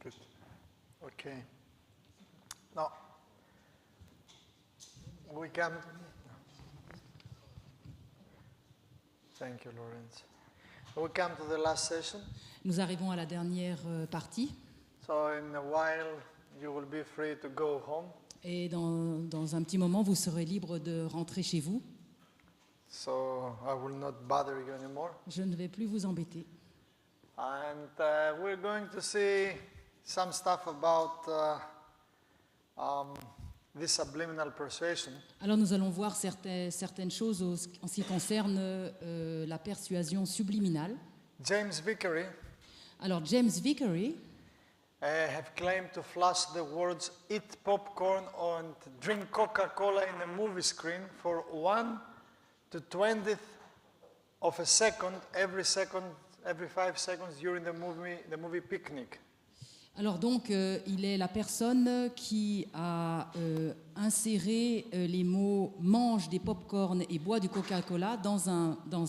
Good. Okay. Now, we come. Thank you, Lawrence. We come to the last session. Nous arrivons à la dernière partie. So in a while, you will be free to go home. Et dans un petit moment, vous serez libre de rentrer chez vous. So I will not bother you anymore. Je ne vais plus vous embêter. And we're going to see some stuff about this subliminal persuasion. Alors nous allons voir certaines choses en ce qui concerne la persuasion subliminale. James Vickery Alors James Vickery have claimed to flash the words "eat popcorn" and "drink Coca-Cola" in a movie screen for 1 to 20th of a second, every 5 seconds during the movie Picnic. Alors donc, il est la personne qui a inséré les mots « mange des pop-corn et bois du Coca-Cola » dans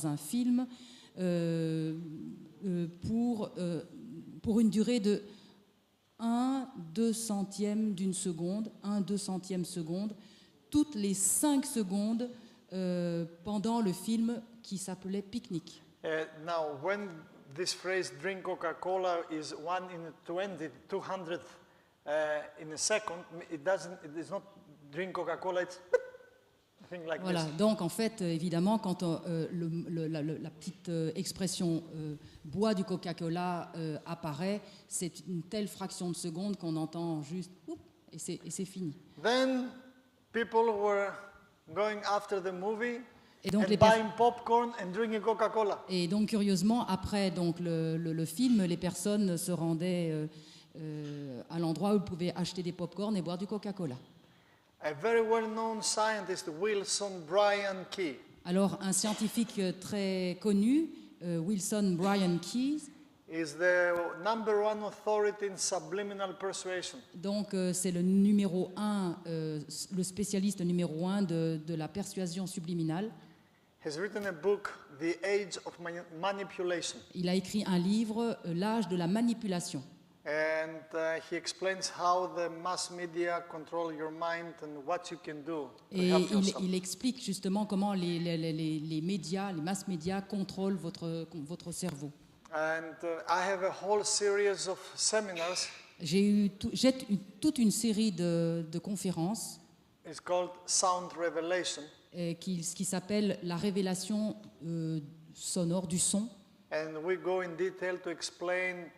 un film pour une durée de 1/2 centième d'une seconde, 1/2 centième seconde, toutes les 5 secondes pendant le film qui s'appelait Picnic. Now, when this phrase "drink Coca-Cola" is 1 in 20, 200th in a second, it is not drink Coca-Cola, it's a thing like Voilà, this. donc en fait, évidemment, quand la petite expression bois du Coca-Cola apparaît, c'est une telle fraction de seconde qu'on entend juste et c'est fini. Then people were going after the movie Et donc, and buying popcorn and drinking Coca-Cola. Et donc, curieusement, après donc, le film, les personnes se rendaient à l'endroit où ils pouvaient acheter des pop-corn et boire du Coca-Cola. A very well-known scientist, Wilson Bryan Key, Alors, un scientifique très connu, Wilson Bryan Key, is the #1 authority in subliminal persuasion. donc c'est le numéro 1, le spécialiste numéro 1 de la persuasion subliminale. Has written a book, The Age of Manipulation. Il a écrit un livre, L'âge de la manipulation. And he explains how the mass media control your mind and what you can do to Et help yourself. il explique justement comment les médias, les mass médias contrôlent votre cerveau. And I have a whole series of seminars. J'ai eu toute une série de conférences It's called Sound Revelation. qui s'appelle la révélation sonore du son. And we go in detail to explain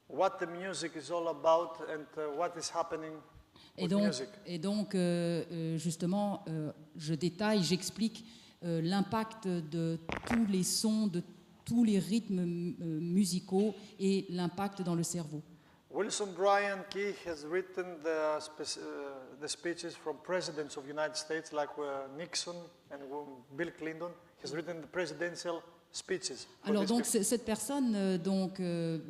what the music is all about and what is happening with music. Et donc justement, je détaille, j'explique l'impact de tous les sons, de tous les rythmes musicaux et l'impact dans le cerveau. Wilson Bryan Key has written the speeches from presidents of the United States like Nixon and Bill Clinton. He's written the presidential speeches. Alors donc cette personne,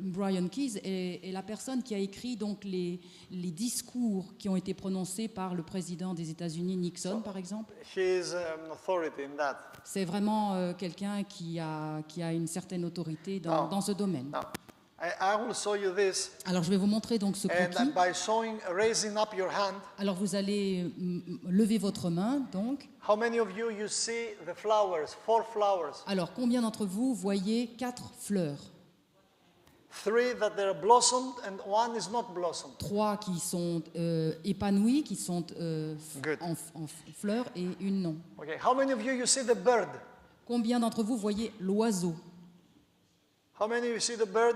Bryan Keyes, est la personne qui a écrit donc les discours qui ont été prononcés par le président des États-Unis, Nixon par exemple. He is an authority in that. C'est vraiment quelqu'un qui a une certaine autorité dans ce domaine. Now, I will show you this. Alors je vais vous montrer donc ce And cookie. by raising up your hand, Alors vous allez lever votre main donc. how many of you see the flowers, 4 flowers? Alors combien d'entre vous voyez 4 fleurs? 3 that they're blossomed and 1 is not blossomed. 3 qui sont épanouies, qui sont Good. en fleurs et une non. Okay, how many of you see the bird? Combien d'entre vous voyez l'oiseau? How many of you see the bird?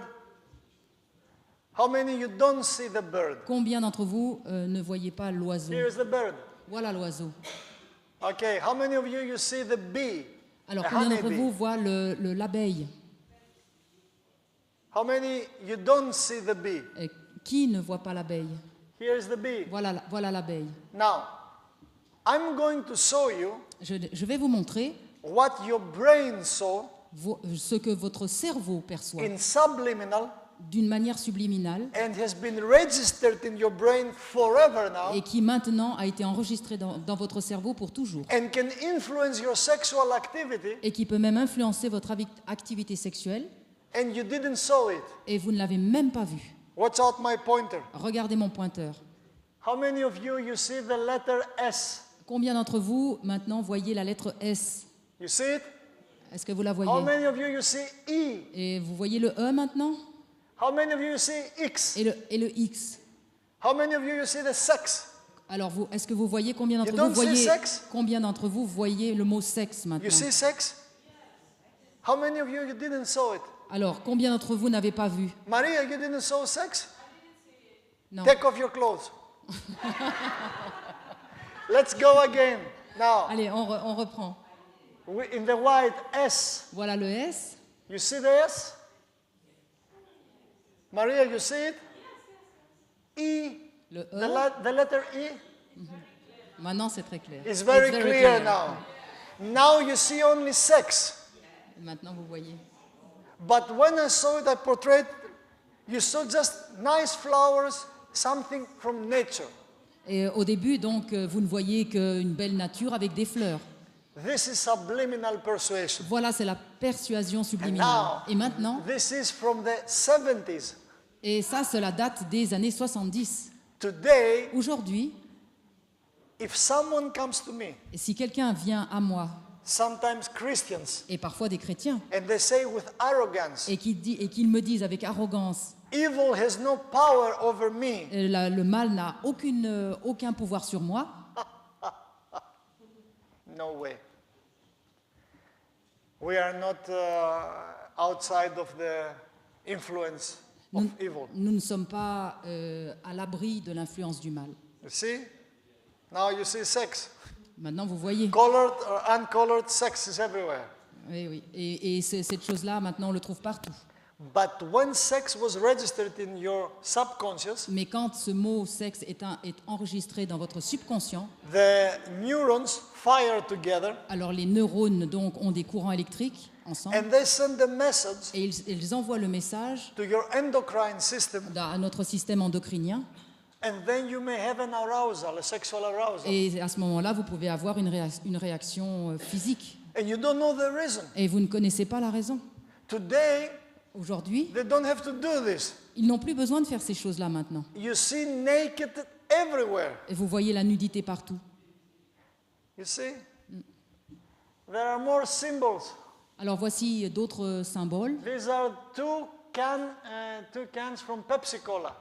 How many you don't see the bird? Combien d'entre vous ne voyez pas l'oiseau? Here is the bird. Voilà l'oiseau. Okay, how many of you see the bee? Alors A combien d'entre honeybee? vous voient l'abeille? How many you don't see the bee? Qui ne voit pas l'abeille? Here is the bee. Voilà l'abeille. Now, I'm going to show you Je vais vous montrer what your brain saw ce que votre cerveau perçoit in subliminal d'une manière subliminale and has been registered in your brain forever now et qui maintenant a été enregistré dans votre cerveau pour toujours and can influence your sexual activity et qui peut même influencer votre activité sexuelle and you didn't saw it. et vous ne l'avez même pas vu. Watch out my pointer. Regardez mon pointeur. How many of you see the letter S? Combien d'entre vous, maintenant, voyez la lettre S? You see it? Est-ce que vous la How voyez? many of you see E? Et vous voyez le E maintenant? How many of you see X? Et le X? How many of you see the sex? Alors, est-ce que vous voyez combien d'entre You vous don't see voyez sex? combien d'entre vous voyez le mot sexe You maintenant? see sex? How many of you didn't saw it? Alors, combien d'entre vous n'avez pas vu? Maria, you didn't saw sex? Non. Take off your clothes. Let's go again. Now, Allez, on reprend. in the white S, Voilà le S. you see the S? Maria, you see it? E, Le the, E. the letter E Maintenant, c'est très clair. is very It's clear now. Now you see only sex. Maintenant, vous voyez. But when I saw it, I portrayed, you saw just nice flowers, something from nature. Et au début, donc, vous ne voyez qu'une belle nature avec des fleurs. This is subliminal persuasion. Voilà, c'est la persuasion And subliminale. now, Et maintenant, this is from the 70s. et ça, cela date des années 70. Today, Aujourd'hui, if someone comes to me, et si quelqu'un vient à moi, sometimes Christians, et parfois des chrétiens, and they say with arrogance, et qu'ils me disent avec arrogance, evil has no power over me, le mal n'a aucun pouvoir sur moi, no way. We are not outside of the influence of nous, evil. nous ne sommes pas à l'abri de l'influence du mal. You see? Now you see sex. Maintenant, vous voyez. Colored or uncolored sex is everywhere. Oui, oui. Et cette chose-là, maintenant, on le trouve partout. But when sex was registered in your subconscious, Mais quand ce mot sexe est enregistré dans votre subconscient, the neurons fire together alors les neurones donc ont des courants électriques ensemble and they send a message et ils envoient le message to your endocrine system, à notre système endocrinien. and then you may have an arousal, a sexual arousal. Et à ce moment-là, vous pouvez avoir une réaction physique. And you don't know the reason. Et vous ne connaissez pas la raison. Today, Aujourd'hui, they don't have to do this. ils n'ont plus besoin de faire ces choses-là maintenant. You see naked everywhere. Et vous voyez la nudité partout. You see? There are more symbols. Alors voici d'autres symboles. These are two cans from Pepsi Cola.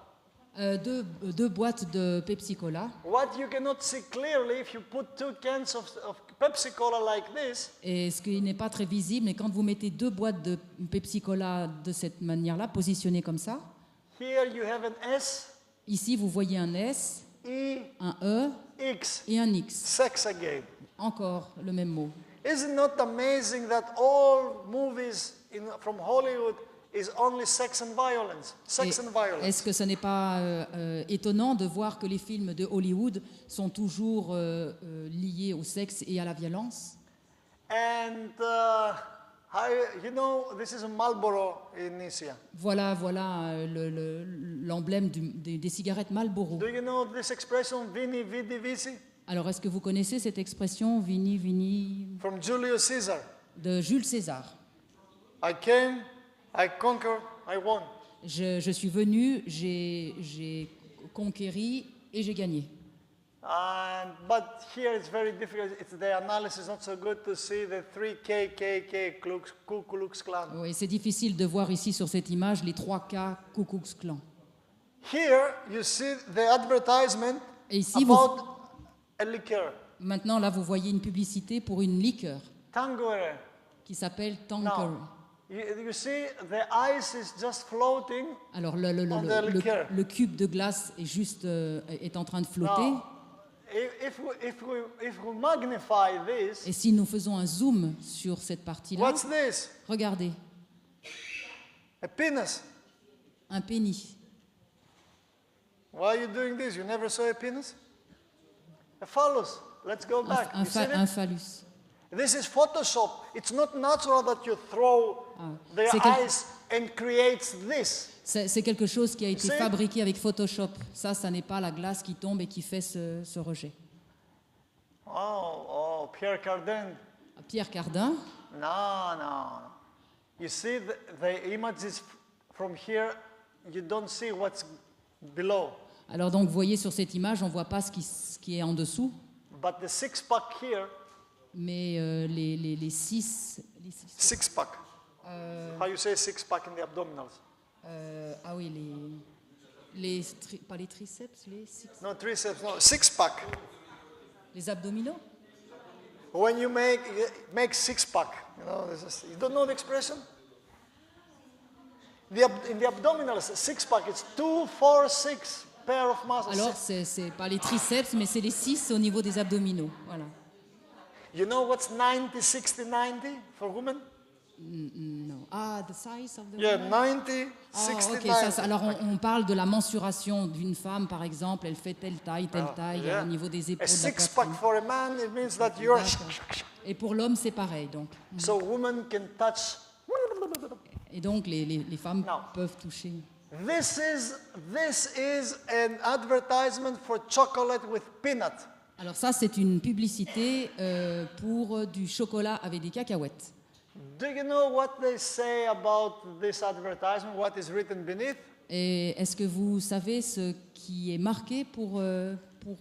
Deux boîtes de Pepsi Cola. What you cannot see clearly if you put two cans of Pepsi Cola like this, Et ce qui n'est pas très visible, mais quand vous mettez deux boîtes de Pepsi Cola de cette manière-là, positionnées comme ça, here you have an S, ici vous voyez un S, E, un E X, et un X. sex again. Encore le même mot. Is it not amazing that all movies from Hollywood is only sex and violence? Sex and violence. Est-ce que ce n'est pas étonnant de voir que les films de Hollywood sont toujours liés au sexe et à la violence? And you know, this is a Marlboro in Nicia. Voilà l'emblème des cigarettes Marlboro. Do you know this expression, vini, vidi, vici? Alors, est-ce que vous connaissez cette expression Vini, Vini From Julius Caesar. de Jules César? I came, I conquered, I won. Je suis venu, j'ai conquéri et j'ai gagné. But here it's very difficult. It's the analysis not so good to see the three KKK Ku Klux Klan. Oui, c'est difficile de voir ici sur cette image les 3K Ku Klux Klan. Here you see the advertisement Et ici, about a liquor, maintenant, là, vous voyez une publicité pour une liqueur Tanqueray. qui s'appelle Tanqueray. Now, you see the ice is just floating. Alors, On the liqueur. le cube de glace est juste est en train de flotter. Now, if we magnify this, Et si nous faisons un zoom sur cette partie-là, what's this? regardez, A penis. un pénis. Why are you doing this? You never saw a penis? A phallus. Let's go back. You see Un it? phallus. This is Photoshop. It's not natural that you throw the C'est quel- ice and creates this. C'est quelque chose qui a été C'est- fabriqué avec Photoshop. Ça n'est pas la glace qui tombe et qui fait ce rejet. Oh, Pierre Cardin. Pierre Cardin, No. You see the images from here you don't see what's below. Alors donc, vous voyez sur cette image, on ne voit pas ce qui est en dessous, But the six-pack here, mais les six... six-pack. How you say six-pack in the abdominals? Ah oui, pas les triceps, No, triceps, no, six-pack. les abdominaux. When you make six-pack, you don't know the expression? In the abdominals, six-pack, it's 2, 4, 6 pair of muscles. Alors, c'est pas les triceps, mais c'est les 6 au niveau des abdominaux. Voilà. You know what's 90, 60, 90 for women? Non. Ah, the size of the Yeah, woman? 90, Ah, 60, ok. 90. Alors, on parle de la mensuration d'une femme, par exemple. Elle fait telle taille, Yeah. au niveau des A épaules, de la six-pack poitrine. for a man, it means that you're... D'accord. Et pour l'homme, c'est pareil. Donc. So women can touch... Et donc, les femmes Non. peuvent toucher. This is an advertisement for chocolate with peanut. Alors ça, c'est une publicité pour du chocolat avec des cacahuètes. Do you know what they say about this advertisement? What is written beneath? Et est-ce que vous savez ce qui est marqué pour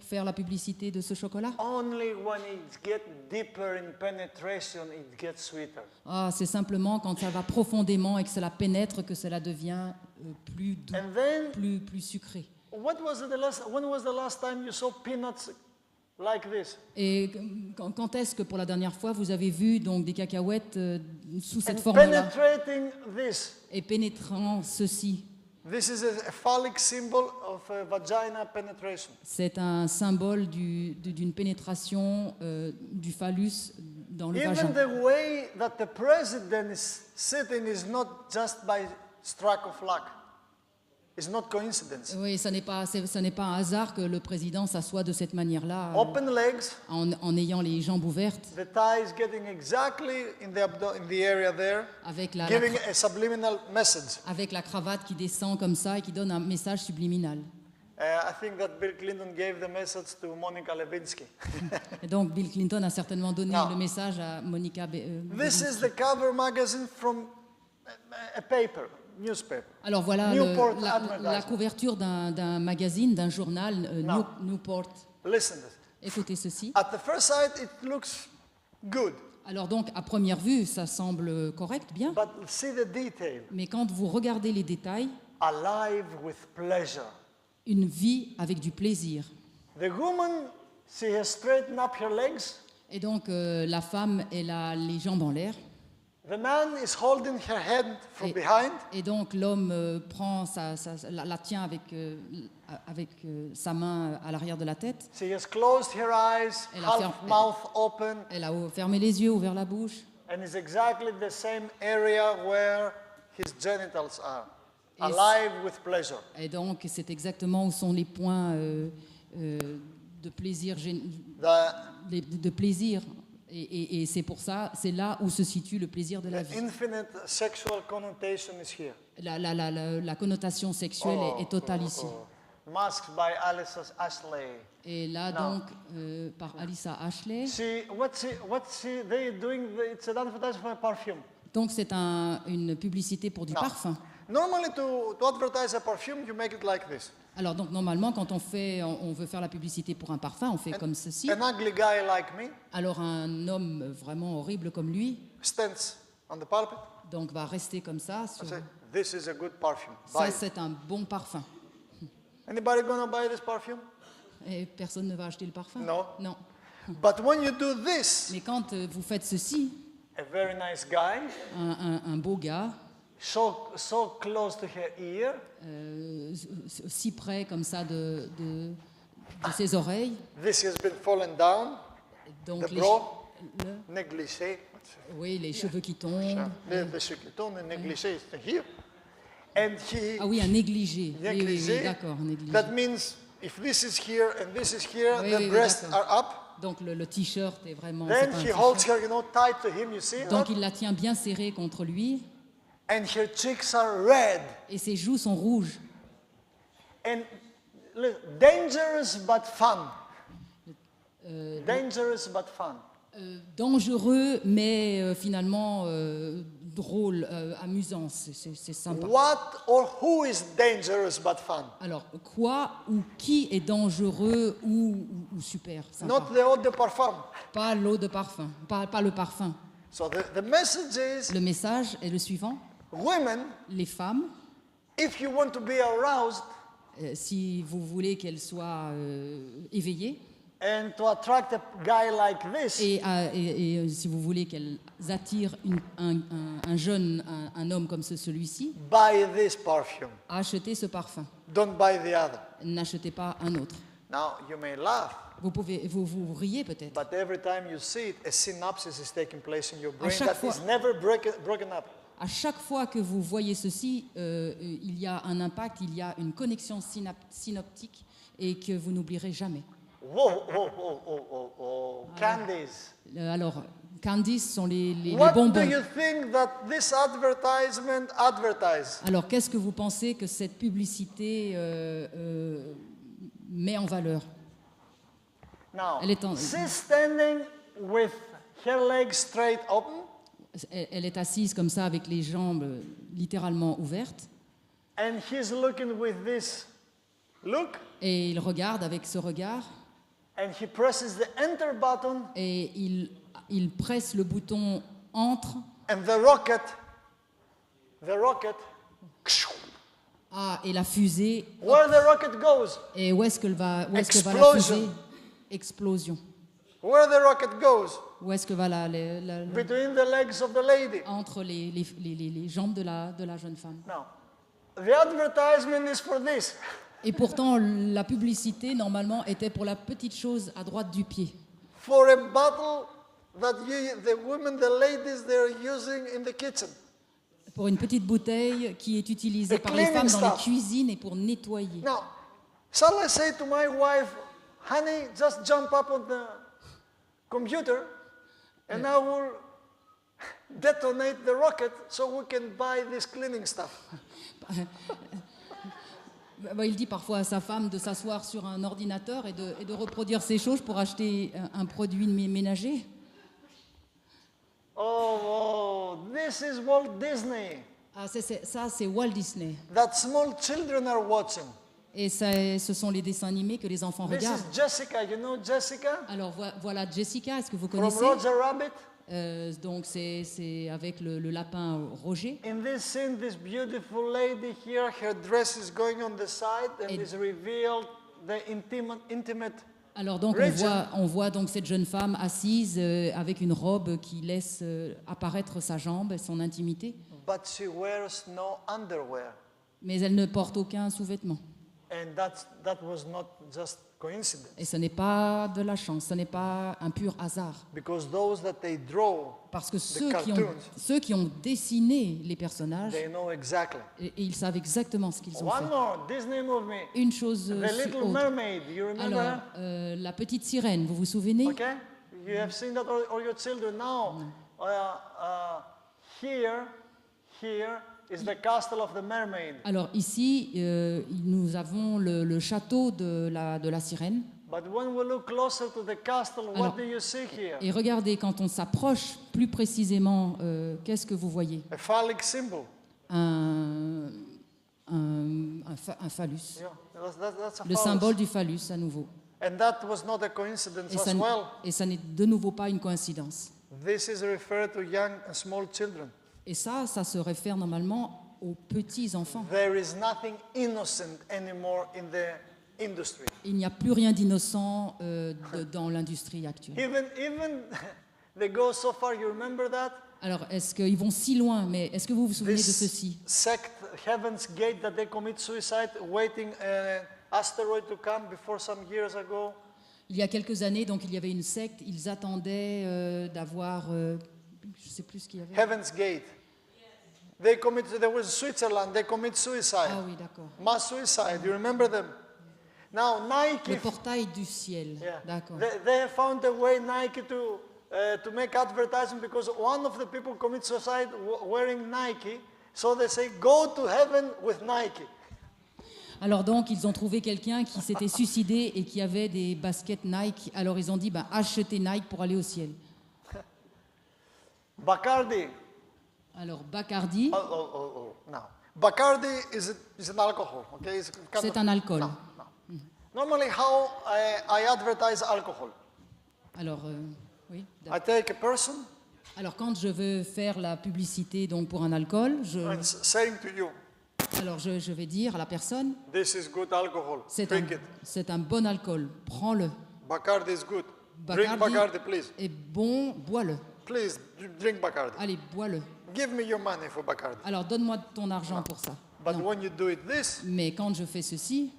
faire la publicité de ce chocolat? Only when it gets deeper in penetration, it gets sweeter. Ah, c'est simplement quand ça va profondément et que cela pénètre que cela devient plus doux, And then, plus sucré. when was the last time you saw peanuts like this? Et quand est-ce que pour la dernière fois vous avez vu donc des cacahuètes sous cette And forme-là penetrating this. et pénétrant ceci? This is a phallic symbol of vagina penetration. C'est un symbole d'une pénétration du phallus dans le Even vagin. the way that the president is sitting is not just by stroke of luck. It's not coincidence. Oui, ce n'est pas un hasard que le président s'assoit de cette manière-là, Open legs, en ayant les jambes ouvertes, the thigh is getting exactly in the area there, avec la giving a subliminal message. avec la cravate qui descend comme ça et qui donne un message subliminal. I think that Bill Clinton gave the message to Monica Lewinsky. Et donc Bill Clinton a certainement donné Non. le message à Monica This is the cover magazine from a paper, newspaper. Alors voilà Newport la Advertising. couverture d'un magazine, d'un journal, Non. Newport. Listen to this. Écoutez ceci. At the first sight, it looks good, Alors donc à première vue, ça semble correct, bien. but see the detail. Mais quand vous regardez les détails, Alive with pleasure. une vie avec du plaisir. The woman, she has straightened up her legs. Et donc la femme, elle a les jambes en l'air. The man is holding her head from Et- behind. Et donc l'homme prend la tient avec sa main à l'arrière de la tête. She has closed her eyes, Elle a half fermé- mouth open, Elle a fermé les yeux, ouvert la bouche. and is exactly the same area where his genitals are. Et Alive with pleasure. Et donc c'est exactement où sont les points de plaisir, de plaisir. Et c'est pour ça, c'est là où se situe le plaisir de la The vie. infinite sexual connotation is here. La connotation sexuelle est totale ici. Masked by Alice Ashley. Et là Non. donc, par Alyssa Ashley, What's they doing? It's an advertisement for a perfume. donc c'est une publicité pour du Non. parfum. Normally, to advertise a perfume, you make it like this. Alors donc normalement quand on veut faire la publicité pour un parfum, on fait comme ceci. An ugly guy like me Alors un homme vraiment horrible comme lui, stands on the pulpit donc va rester comme ça. and say, "This is a good perfume. Buy Ça it." c'est un bon parfum. Anybody gonna buy this perfume? Et personne ne va acheter le parfum. Non. Non. But when you do this, Mais quand vous faites ceci, a very nice guy, un beau gars, so close to her ear, si près comme ça de ses oreilles, this has been fallen down, donc the bro, le- négligé. oui, les cheveux qui tombent. The chiquiton, the négligé is here. And he, Ah oui, un négligé. Oui, oui, oui, négligé, d'accord, un négligé. that means if this is here and this is here, Oui, the oui, oui, breasts are d'accord. up. Donc le t-shirt est vraiment. Then c'est he pas un holds t-shirt. her, tight to him, you see? Donc il la tient bien serrée contre lui And her cheeks are red. et ses joues sont rouges. And dangerous but fun. Dangerous but fun. Dangereux, mais finalement drôle, amusant, c'est sympa. What or who is dangerous but fun? Alors, quoi ou qui est dangereux ou super, sympa. Not the eau de parfum. Pas l'eau de parfum, pas le parfum. So the message is, Le message est le suivant. women, Les femmes, if you want to be aroused si vous voulez qu'elles soient éveillées, and to attract a guy like this, et si vous voulez qu'elles attirent un jeune, un homme comme celui-ci, buy this perfume. achetez ce parfum. Don't buy the other. N'achetez pas un autre. Now, you may laugh, Vous riez peut-être. but every time you see it, a synapses is taking place in your brain chaque that fois- is never broken up. À chaque fois que vous voyez ceci, il y a un impact, il y a une connexion synoptique et que vous n'oublierez jamais. Whoa. Candies. Alors, candies sont les What do bonbons. you think that this advertisement advertise? Alors, qu'est-ce que vous pensez que cette publicité met en valeur? Now, Elle est en- she's standing with her legs straight open, Elle est assise comme ça avec les jambes littéralement ouvertes and he's looking with this look, et il regarde avec ce regard and he presses the enter button, et il presse le bouton entre. and the rocket, Et la fusée. where the rocket goes, Et où est-ce que va la Explosion. fusée? Explosion. where the rocket goes, Où est-ce que va between the legs of the lady. entre les jambes de la jeune femme? Now, the advertisement is for this. Et pourtant, la publicité, normalement, était pour la petite chose à droite du pied. For a bottle that the women, the ladies, they're using in the kitchen. Pour une petite bouteille qui est utilisée The par les cleaning femmes dans les stuff. cuisines et pour nettoyer. Now, shall I say to my wife, honey, just jump up on the computer and I will detonate the rocket so we can buy this cleaning stuff. Il dit parfois à sa femme de s'asseoir sur un ordinateur et de reproduire ces choses pour acheter un produit ménager. Oh, this is Walt Disney Ah, ça, c'est Walt Disney. that small children are watching. Et ce sont les dessins animés que les enfants This regardent. is Jessica. You know Jessica Alors voilà Jessica, est-ce que vous from connaissez? Roger Rabbit? Donc c'est avec le lapin Roger. In this scene, this beautiful lady here, her dress is going on the side and Et- is revealed the intimate. Alors donc Rachel. on voit donc cette jeune femme assise avec une robe qui laisse apparaître sa jambe et son intimité, But she wears no underwear. mais elle ne porte aucun sous-vêtement. And that was not just coincidence. Et ce n'est pas de la chance, ce n'est pas un pur hasard. Because those that they draw, Parce que cartoons. ceux qui ont dessiné les personnages, they know exactly. et ils savent exactement ce qu'ils ont One fait. more Disney movie, Une chose The sur Little autre. Mermaid. You remember? Alors, la petite sirène, vous vous souvenez? Okay? You have seen that all your children now. Here is the castle of the mermaid. Alors ici, nous avons le château de la sirène. But when we look closer to the castle, Alors, what do you see here? Et regardez, quand on s'approche plus précisément, qu'est-ce que vous voyez? A phallic symbol. Un phallus. Yeah, that's a Le phallus. symbole du phallus, à nouveau. And that was not a coincidence Et as ça, well. et ça n'est de nouveau pas une coïncidence. This is referred to young and small children. Et ça se réfère normalement aux petits-enfants. There is nothing innocent anymore in the industry. Il n'y a plus rien d'innocent dans l'industrie actuelle. Even they go so far, you remember that? Alors, est-ce qu'ils vont si loin? Mais est-ce que vous vous souvenez de ceci? sect, Heaven's Gate, that they commit suicide waiting an asteroid to come before some years ago. Il y a quelques années, donc il y avait une secte, ils attendaient d'avoir, je ne sais plus ce qu'il y avait. Heaven's Gate. There was Switzerland, they commit suicide. Ah oui, d'accord. Mass suicide, you remember them? Now Nike, Le portail du ciel, yeah, d'accord. they have found a way, Nike, to make advertising because one of the people commit suicide wearing Nike, so they say, go to heaven with Nike. Alors donc, ils ont trouvé quelqu'un qui s'était suicidé et qui avait des baskets Nike. Alors ils ont dit, achetez Nike pour aller au ciel. Bacardi, Alors, Bacardi, Now, Bacardi is an alcohol. Okay, c'est un alcool. No. Normally, how I advertise alcohol? Alors, oui. I take a person Alors, quand je veux faire la publicité donc pour un alcool, and saying to you, alors je vais dire à la personne, this is good alcohol. Drink it. c'est un bon alcool, prends-le. Bacardi is good. Drink Bacardi, please. est bon, bois-le. Please drink Bacardi. Allez, bois-le. Give me your money for Bacardi. Alors, donne-moi ton argent pour ça. But Non. when you do it this, Mais quand je fais ceci,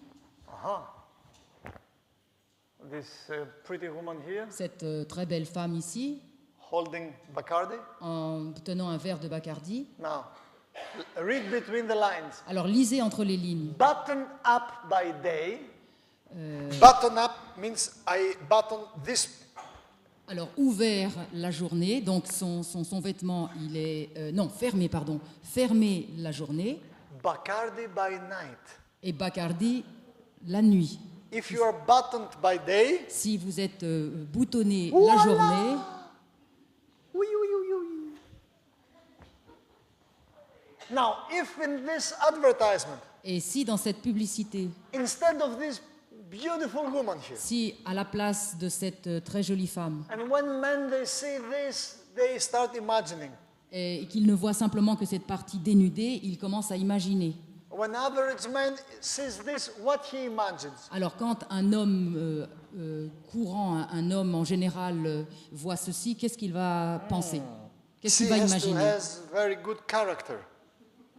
this pretty woman here cette très belle femme ici, holding Bacardi. en tenant un verre de Bacardi, Now, read between the lines. alors lisez entre les lignes. Button up by day. Button up means I button this. Alors, ouvert la journée, donc son vêtement, il est... non, fermé, pardon. Fermé la journée Bacardi by night. et Bacardi la nuit. If you are buttoned by day, Si vous êtes boutonné la journée, oui, oui, oui, oui. Now, if in this advertisement, et si dans cette publicité, instead of this beautiful woman here, si à la place de cette très jolie femme, and when men they see this, they start imagining. et qu'il ne voit simplement que cette partie dénudée, il commence à imaginer. When average man sees this, what he imagines? Alors quand un homme courant, un homme en général voit ceci, qu'est-ce qu'il va penser? Qu'est-ce qu'il She va has to imaginer? has very good character.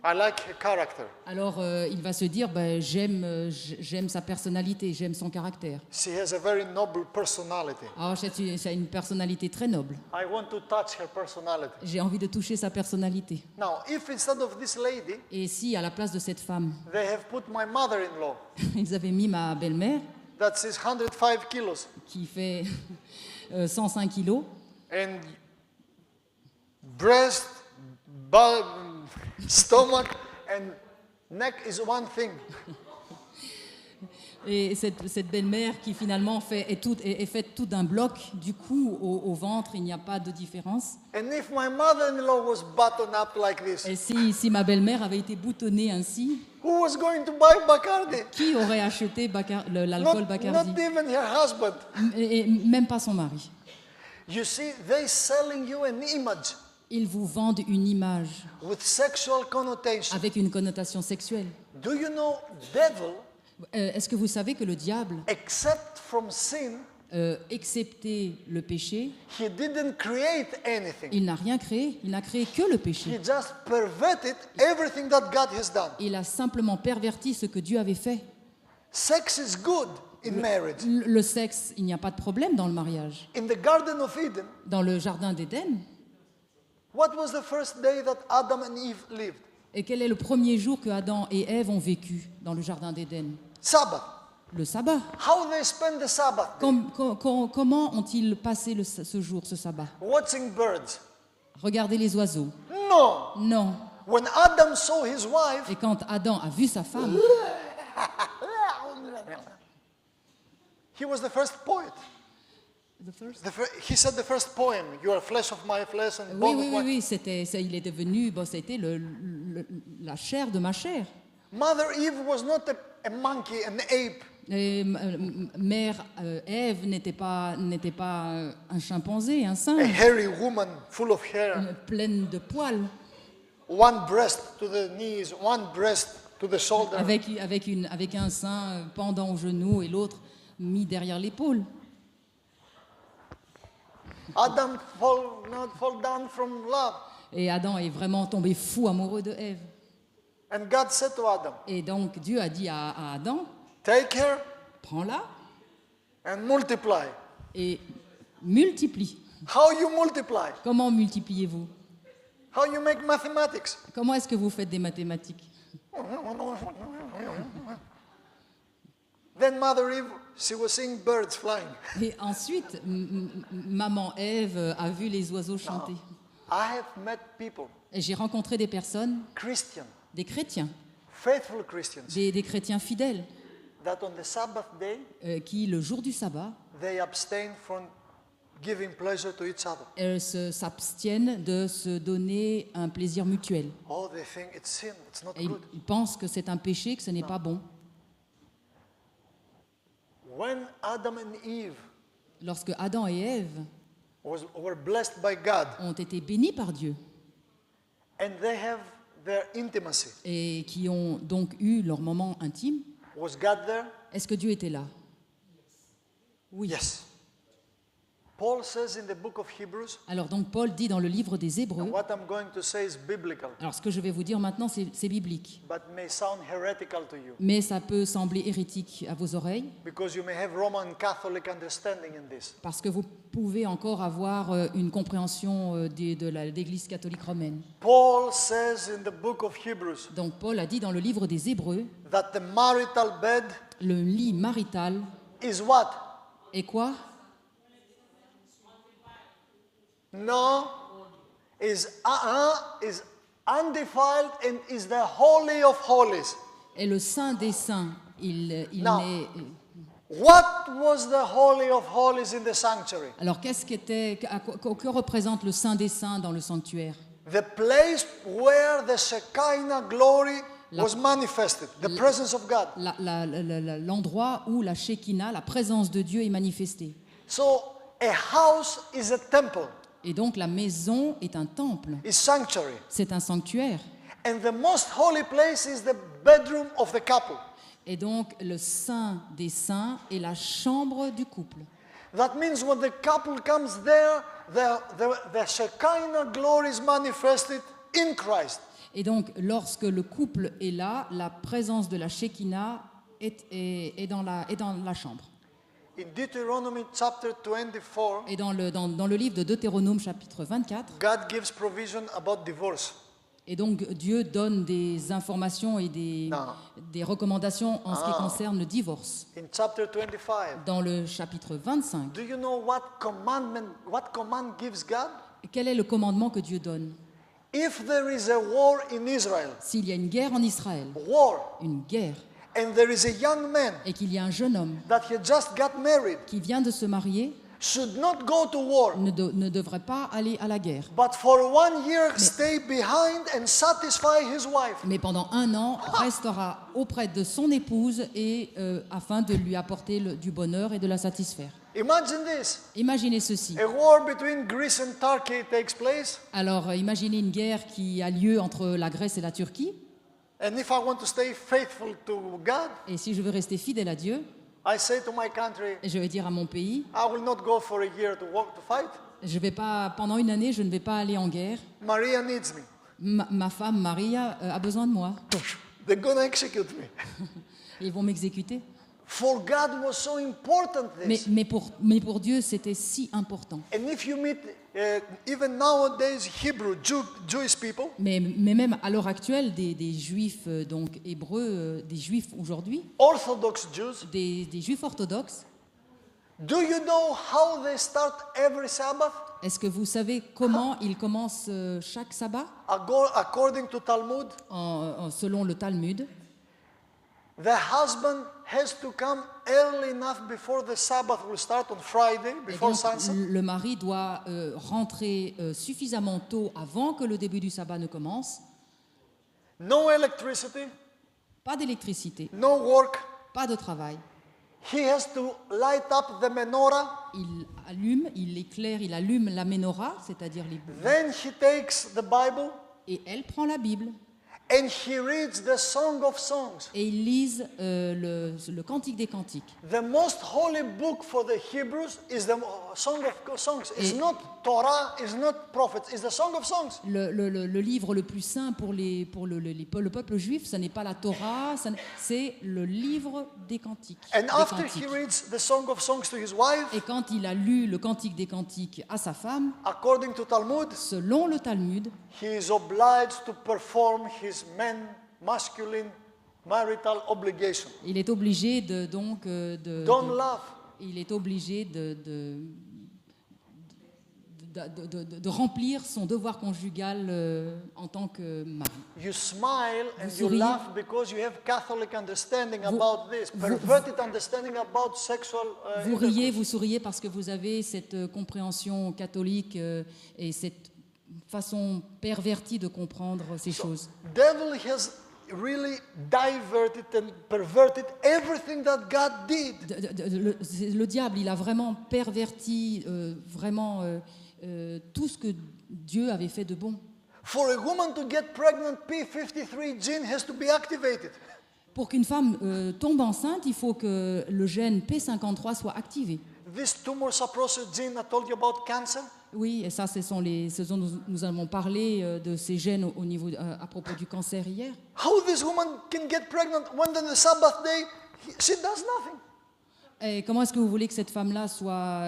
I like her character. Alors il va se dire, ben, j'aime sa personnalité, j'aime son caractère. She has a very noble personality. Alors c'est une personnalité très noble. I want to touch her personality. J'ai envie de toucher sa personnalité. Now, if instead of this lady, Et si à la place de cette femme, they have put my mother-in-law, ils avaient mis ma belle-mère, that is 105 kilos, qui fait 105 kilos, and breast, stomach, and neck is one thing. et cette belle-mère qui finalement est faite tout d'un bloc, du coup au ventre il n'y a pas de différence. And if my mother-in-law was buttoned up like this, Et si ma belle-mère avait été boutonnée ainsi, who was going to buy Bacardi? qui aurait acheté l'alcool Bacardi? Not even her husband. Et même pas son mari. You see, they selling you an image Ils vous vendent une image with sexual connotation. avec une connotation sexuelle. Do you know, devil, Est-ce que vous savez que le diable, except from sin, excepté le péché, he didn't create anything. il n'a rien créé, il n'a créé que le péché. He just perverted everything that God has done. Il a simplement perverti ce que Dieu avait fait. Sex is good in marriage. Le sexe, il n'y a pas de problème dans le mariage. In the Garden of Eden, Dans le jardin d'Éden, what was the first day that Adam and Eve lived? et quel est le premier jour que Adam et Ève ont vécu dans le jardin d'Éden? Sabbath. Le sabbat. How they spend the Sabbath? Comment ont-ils passé ce jour, ce sabbat? Watching birds. Regardez les oiseaux. No. Non. When Adam saw his wife, Et quand Adam a vu sa femme, he was the first poet. He said the first poem. You are flesh of my flesh and bone of my... oui, il est devenu, c'était la chair de ma chair. Mother Eve was not a monkey, an ape. Et mère Ève n'était pas un chimpanzé, un A singe, hairy woman full of hair. pleine de poils, One breast to the knees, one breast to the shoulder. avec un sein pendant au genou et l'autre mis derrière l'épaule. Adam not fall down from love. Et Adam est vraiment tombé fou amoureux de Ève. And God said to Adam, Et donc Dieu a dit à Adam, take her prends-la and multiply. et multiplie. How you multiply? Comment multipliez-vous? How you make mathematics? Comment est-ce que vous faites des mathématiques? Then Mother Eve, she was seeing birds flying. Et ensuite, maman Ève a vu les oiseaux chanter. I have met people, Et j'ai rencontré des personnes, Christian, des chrétiens, faithful Christians, des chrétiens fidèles, that on the Sabbath day, qui, le jour du sabbat, they abstain from giving pleasure to each other. elles s'abstiennent de se donner un plaisir mutuel. Oh, they think it's sin, it's not Et good. ils pensent que c'est un péché, que ce n'est pas bon. When Adam and Eve Lorsque Adam et Ève were blessed by God ont été bénis par Dieu and they have their intimacy, et qui ont donc eu leur moment intime, was God there? est-ce que Dieu était là? Oui. Yes. Paul says in the book of Hebrews, Alors donc Paul dit dans le livre des Hébreux, and what I'm going to say is biblical, alors ce que je vais vous dire maintenant c'est biblique, but may sound heretical to you, mais ça peut sembler hérétique à vos oreilles, because you may have Roman Catholic understanding in this. parce que vous pouvez encore avoir une compréhension de l'Église catholique romaine. Paul says in the book of Hebrews Donc Paul a dit dans le livre des Hébreux, that the marital bed le lit marital is what? est quoi? No, is undefiled and is the holy of holies. Est le saint des saints. Il Non. n'est... What was the holy of holies in the sanctuary? Alors que représente le saint des saints dans le sanctuaire? The place where the Shekinah glory was manifested, the presence of God. L'endroit où la Shekinah, la présence de Dieu est manifestée. So a house is a temple, Et donc la maison est un temple, is sanctuary. c'est un sanctuaire. And the most holy place is the bedroom of the couple. Et donc le saint des saints est la chambre du couple. That means when the couple comes there, the Shekinah glory is manifested in Christ. Et donc lorsque le couple est là, la présence de la Shekinah est dans la chambre. In Deuteronomy chapter 24, Et dans le livre de Deutéronome chapitre 24, God gives provision about divorce. et donc Dieu donne des informations et Non. des recommandations en ce qui concerne le divorce. In chapter 25, Dans le chapitre 25, do you know what command gives God? quel est le commandement que Dieu donne? If there is a war in Israel, S'il y a une guerre en Israël, war, une guerre, and there is a young man et qu'il y a un jeune homme that he just got married, qui vient de se marier, should not go to war, ne devrait pas aller à la guerre. but for 1 year stay behind and satisfy his wife. Mais pendant 1 an, restera auprès de son épouse et afin de lui apporter du bonheur et de la satisfaire. Imagine this. Imaginez ceci. A war between Greece and Turkey takes place, Alors, imaginez une guerre qui a lieu entre la Grèce et la Turquie. and if I want to stay faithful to God, Et si je veux rester fidèle à Dieu, I say to my country, je vais dire à mon pays, I will not go for a year to fight. je vais pas, pendant 1 année, je ne vais pas aller en guerre. Maria needs me. Ma femme, Maria, a besoin de moi. They're going to execute me. Ils vont m'exécuter. For God was so important this. Mais pour Dieu, c'était si important. And if you meet even nowadays Hebrew Jewish people, Mais même à l'heure actuelle, des juifs donc hébreux, des juifs aujourd'hui, Orthodox Jews, des juifs orthodoxes, do you know how they start every Sabbath? est-ce que vous savez comment ils commencent chaque sabbat? According to Talmud, Selon le Talmud, the husband has to come early enough before the Sabbath will start on Friday, et before donc, sunset. le mari doit rentrer suffisamment tôt avant que le début du sabbat ne commence. No electricity, Pas d'électricité, no work. pas de travail. He has to light up the menorah. Il allume la menorah, c'est-à-dire les bougies, Then he takes the Bible et elle prend la Bible and he reads the Song of Songs. et ils lisent le Cantique des Cantiques. The most holy book for the Hebrews is the Song of Songs. It's Et- not Torah, it's not prophets, it's the Song of Songs. Le livre le plus saint pour le peuple juif, ce n'est pas la Torah, c'est le livre des Cantiques. And des after Cantiques. he reads the Song of Songs to his wife, Et quand il a lu le Cantique des Cantiques à sa femme, according to Talmud, selon le Talmud, he is obliged to perform his masculine marital obligation. il est obligé Don't laugh. il est obligé de remplir son devoir conjugal en tant que mari. You smile and you souriez. laugh because you have Catholic understanding Vous- about this, perverted understanding about sexual Vous riez, vous souriez parce que vous avez cette compréhension catholique et cette façon pervertie de comprendre ces choses. Devil has really diverted and perverted everything that God did. Le diable, il a vraiment perverti tout ce que Dieu avait fait de bon. For a woman to get pregnant, P53 gene has to be activated. Pour qu'une femme tombe enceinte, il faut que le gène P53 soit activé. This tumor suppressor gene I told you about cancer, Oui, et ça, ce dont nous avons parlé de ces gènes au niveau, à propos du cancer hier. how this woman can get pregnant when on the Sabbath day she does nothing? Et comment est-ce que vous voulez que cette femme-là soit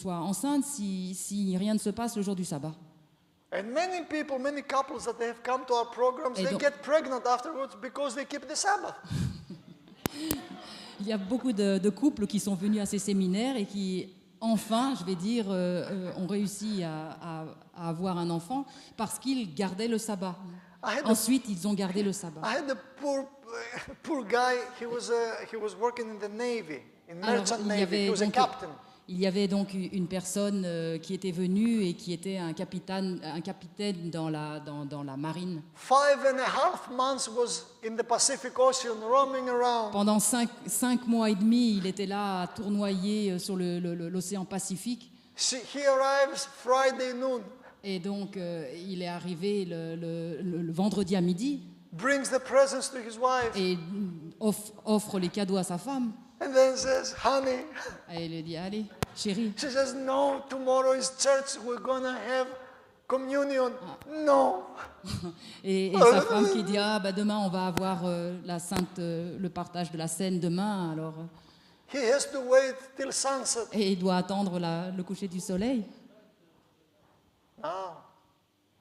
enceinte si rien ne se passe le jour du sabbat? And many people, many couples that have come to our programs, Et they donc- get pregnant afterwards because they keep the Sabbath. Il y a beaucoup de couples qui sont venus à ces séminaires et qui, enfin, je vais dire, ont réussi à avoir un enfant parce qu'ils gardaient le sabbat. I had a Ensuite, ils ont gardé le sabbat. I had a poor guy. He was working in the Navy, in Alors, merchant Navy. He was a captain. il y avait donc une personne qui était venue et qui était un capitaine dans la marine. 5.5 months was in the Pacific Ocean, roaming around. Pendant 5 mois et demi, il était là à tournoyer sur l'océan Pacifique. He arrives Friday noon, Et donc, il est arrivé le vendredi à midi brings the presents to his wife, et offre les cadeaux à sa femme. and then says, "Honey," Et il lui dit, allez, chérie. she says, "No, tomorrow is church. We're gonna have communion." No. Et sa femme qui dit, ah, bah, demain, on va avoir le partage de la scène demain. Alors, He has to wait till sunset. et il doit attendre le coucher du soleil. Now,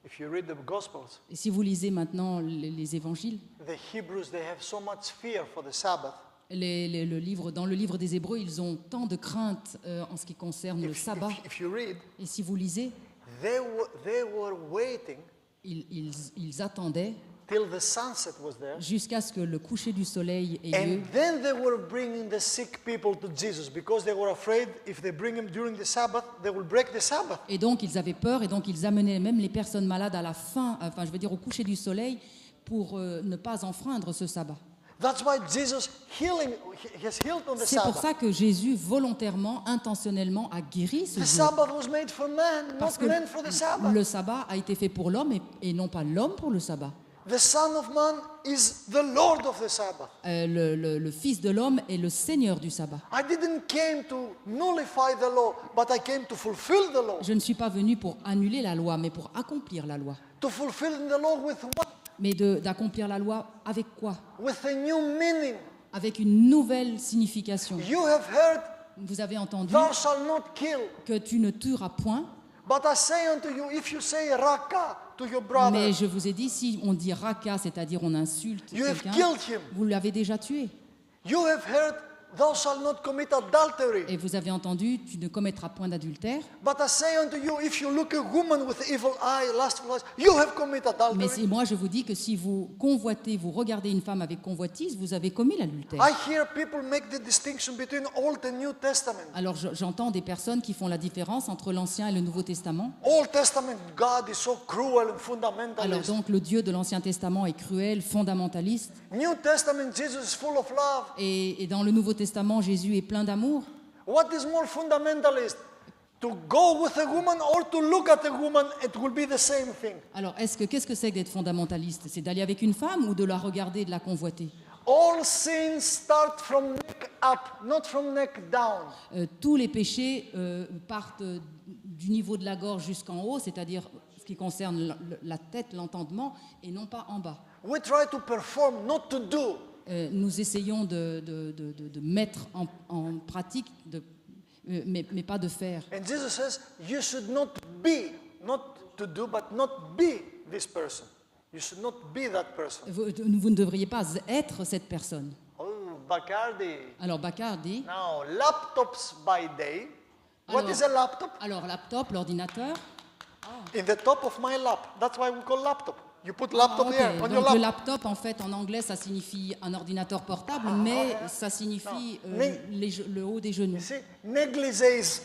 if you read the Gospels, Et si vous lisez maintenant les évangiles, the Hebrews, they have so much fear for the Sabbath. dans le livre des Hébreux, ils ont tant de crainte en ce qui concerne le sabbat. If you read, Et si vous lisez, they were waiting ils attendaient till the sunset was there. jusqu'à ce que le coucher du soleil ait lieu. And then they were bringing the sick people to Jesus because they were afraid if they bring him during the Sabbath, they will break the Sabbath. Et donc, ils avaient peur, et donc ils amenaient même les personnes malades à la fin, enfin, je veux dire au coucher du soleil, pour ne pas enfreindre ce sabbat. That's why Jesus he has healed on the C'est pour Sabbath. ça que Jésus, volontairement, intentionnellement, a guéri ce The jour. Sabbath was made for man, Parce not que man for the Sabbath. le sabbat a été fait pour l'homme et non pas l'homme pour le sabbat. The Son of Man is the Lord of the Sabbath. Le Fils de l'homme est le Seigneur du sabbat. I didn't came to nullify the law, but I came to fulfill the law. Je ne suis pas venu pour annuler la loi, mais pour accomplir la loi. To fulfill the law with what? Mais d'accomplir la loi avec quoi? With a new meaning. Avec une nouvelle signification. You have heard, Vous avez entendu thou shalt not kill. que tu ne tueras point, But I say unto you, if you say raka to your brother, mais je vous ai dit, si on dit raka, c'est-à-dire on insulte you have quelqu'un, killed him. vous l'avez déjà tué. You have heard, thou shalt not commit adultery. Et vous avez entendu, tu ne commettras point d'adultère. But I say unto you, if you look a woman with evil eye, lustful eyes, you have committed Mais adultery. moi, je vous dis que si vous convoitez, vous regardez une femme avec convoitise, vous avez commis l'adultère. I hear people make the distinction between Old and New Testament. Alors j'entends des personnes qui font la différence entre l'Ancien et le Nouveau Testament. Old Testament God is so cruel and Alors fundamentalist. donc le Dieu de l'Ancien Testament est cruel, fondamentaliste. New Testament Jesus is full of love. Et dans le Nouveau Testament, Jésus est plein d'amour. What is more fundamentalist? To go with a woman or to look at a woman, it will be the same thing. Alors qu'est-ce que c'est que d'être fondamentaliste? C'est d'aller avec une femme ou de la regarder et de la convoiter? All sins start from neck up, not from neck down. Tous les péchés partent du niveau de la gorge jusqu'en haut, c'est-à-dire ce qui concerne la tête, l'entendement, et non pas en bas. We try to perform, not to do. Nous essayons de mettre en pratique, mais pas de faire. And Jesus says, you should not be, not to do, but not be this person. You should not be that person. Vous ne devriez pas être cette personne. Oh, Bacardi. Alors Bacard dit, Now, laptops by day, What Alors- is a laptop? Alors, laptop, l'ordinateur. In the top of my lap. That's why we call laptop. You put laptop Ah, ok. there on your Donc, le lap. laptop, en fait, en anglais, ça signifie un ordinateur portable, mais ça signifie Mais- le haut des genoux. You see, négligé is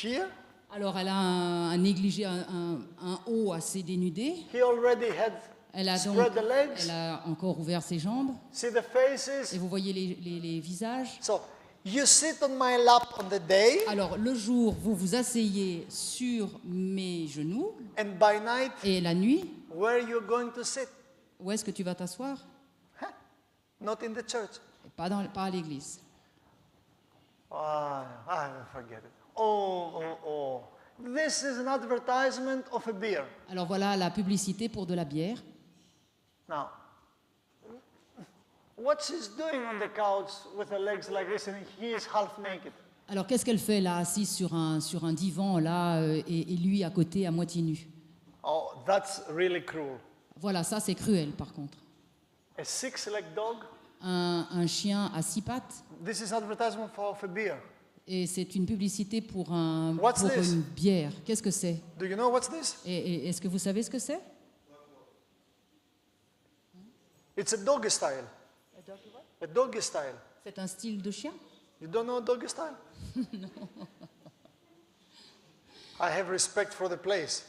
here. Alors, elle a un négligé, un haut assez dénudé. He already had Elle a donc, spread the legs. elle a encore ouvert ses jambes. See the faces. Et vous voyez les visages. So you sit on my lap on the day, Alors, le jour, vous vous asseyez sur mes genoux. and by night, Et la nuit, where are you going to sit? où est-ce que tu vas t'asseoir? Huh? Not in the church. Pas à l'église. Ah, I forget it. Oh. This is an advertisement of a beer. Alors voilà la publicité pour de la bière. Now, what she's doing on the couch with her legs like this, and he is half naked. Alors qu'est-ce qu'elle fait là, assise sur un divan là, et lui à côté à moitié nu? Oh, that's really cruel. Voilà, ça c'est cruel par contre. A six-legged dog. Un chien à 6 pattes, This is advertisement of a beer. et c'est une publicité pour What's this? une bière. Qu'est-ce que c'est? Do you know what's this? Et est-ce que vous savez ce que c'est? It's a doggy style. A doggy style. C'est un style de chien? You don't know doggy style? No. I have respect for the place.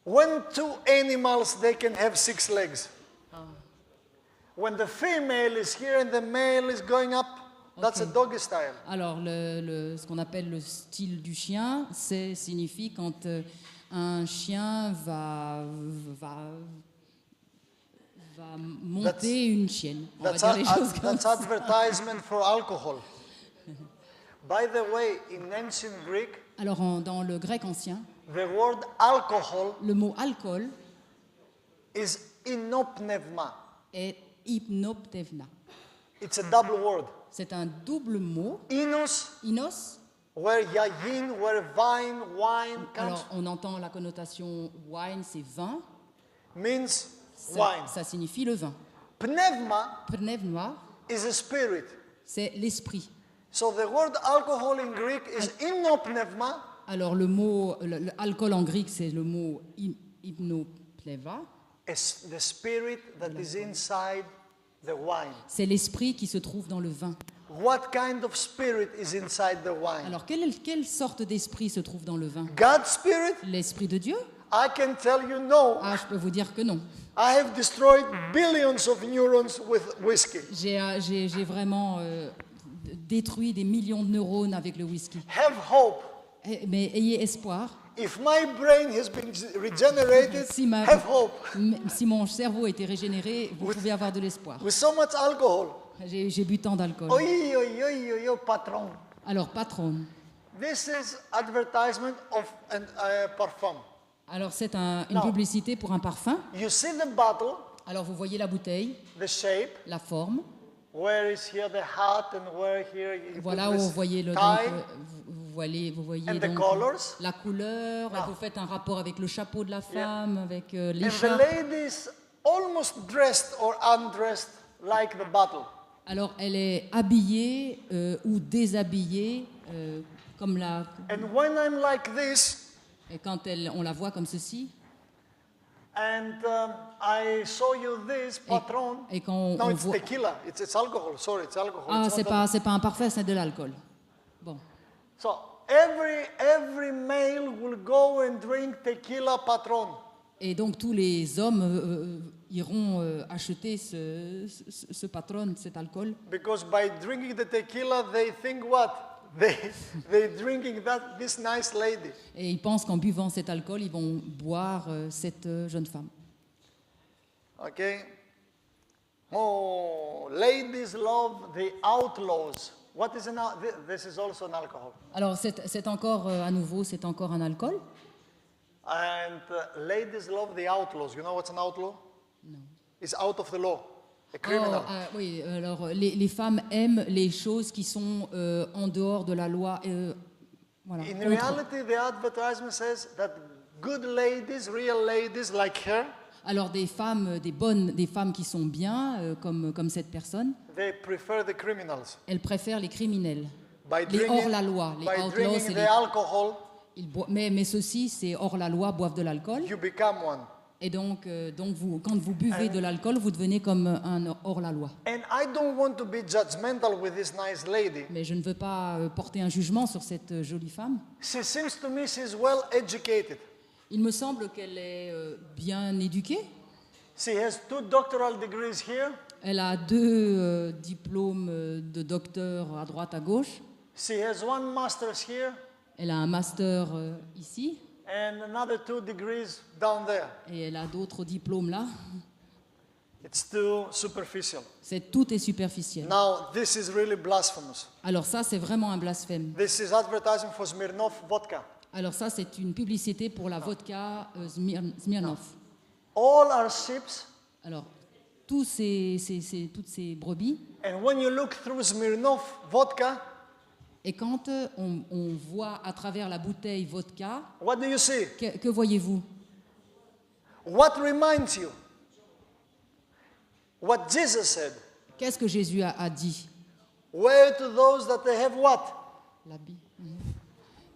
When two animals, they can have 6 legs. When the female is here and the male is going up, that's a Okay. doggy style. Alors, ce qu'on appelle le style du chien, signifie quand un chien va monter une chienne. On va dire les choses comme That's ça. advertisement for alcohol. By the way, in ancient Greek, Alors, dans le grec ancien, the word alcohol le mot alcool is inopneuma. est hypnoptevna. It's a double word. C'est un double mot. Inos, Inos. where yayin, where wine comes, Alors, on entend la connotation wine, c'est vin. means Ça, wine. ça signifie le vin. Pneuma Pnevma, is a spirit. c'est l'esprit. So the word alcohol in Greek is inopneuma, Alors, le mot, l'alcool en grec, c'est le mot hypnopleva. is the spirit that is inside the wine. C'est l'esprit qui se trouve dans le vin. What kind of spirit is inside the wine? Alors, quelle sorte d'esprit se trouve dans le vin? God's spirit? L'esprit de Dieu? I can tell you no. Ah, je peux vous dire que non. I have destroyed billions of neurons with whiskey. J'ai vraiment détruit des millions de neurones avec le whisky. Have hope. Mais ayez espoir. If my brain has been regenerated, Si, have hope. si mon cerveau a été régénéré, vous pouvez avoir de l'espoir. With so much alcohol. J'ai bu tant d'alcool. Oi, oi, oi, oi, oi, patron. Alors, patron. This is advertisement of a parfum. Alors, c'est une Non. publicité pour un parfum. You see the bottle, Alors, vous voyez la bouteille, the shape, la forme. where is here the hat and where here you put Voilà où this vous voyez le. tie, Donc, vous voyez and the donc colors. la couleur. Ah. Vous faites un rapport avec le chapeau de la Yeah. femme, avec And the l'écharpe. lady is almost dressed or undressed like the bottle. Alors, elle est habillée ou déshabillée, comme la. And when I'm like this, Et quand on la voit comme ceci, and I show you this, patron. et quand No, on it's voit. tequila. It's alcohol. Sorry, it's alcohol. Ah, It's c'est not pas un parfum, c'est de l'alcool. Bon. So every male will go and drink tequila, patron. Et donc tous les hommes iront acheter ce patron, cet alcool. Because by drinking the tequila, they think what? They drinking this nice lady. Et ils pensent qu'en buvant cet alcool, ils vont boire cette jeune femme. Okay. Oh, ladies love the outlaws. What is this is also an alcohol. Alors c'est encore à nouveau, c'est encore un alcool. And ladies love the outlaws. You know what's an outlaw? No. It's out of the law. A criminal. Oui, alors les femmes aiment les choses qui sont en dehors de la loi. Voilà, In contre. reality, the advertisement says that good ladies, real ladies like her, Alors des femmes qui sont bien, comme cette personne, they prefer the criminals. elles préfèrent les criminels. by les drinking, hors-la-loi. Les by outlaws, drinking c'est the les... alcohol, mais ceux-ci, c'est hors-la-loi, boivent de l'alcool. you become one. Et donc quand vous buvez de l'alcool, vous devenez comme un hors-la-loi. And I don't want to be judgmental with this nice lady. Mais je ne veux pas porter un jugement sur cette jolie femme. She seems to me she's well educated. Il me semble qu'elle est bien éduquée. She has 2 doctoral degrees here. Elle a 2 diplômes de docteur à droite, à gauche. She has 1 master's here Elle a un master ici and another 2 degrees down there. et elle a d'autres diplômes là. It's too superficial. Tout est superficiel. Now, this is really blasphemous. Alors ça, c'est vraiment un blasphème. This is advertising for Smirnoff vodka. Alors ça, c'est une publicité pour la vodka Smirnoff. All our ships, Alors, toutes ces brebis, and when you look through Smirnoff vodka, et quand on voit à travers la bouteille vodka, what do you see? que voyez-vous? What reminds you? What Jesus said. Qu'est-ce que Jésus a dit? Woe to those that they have what? L'habit.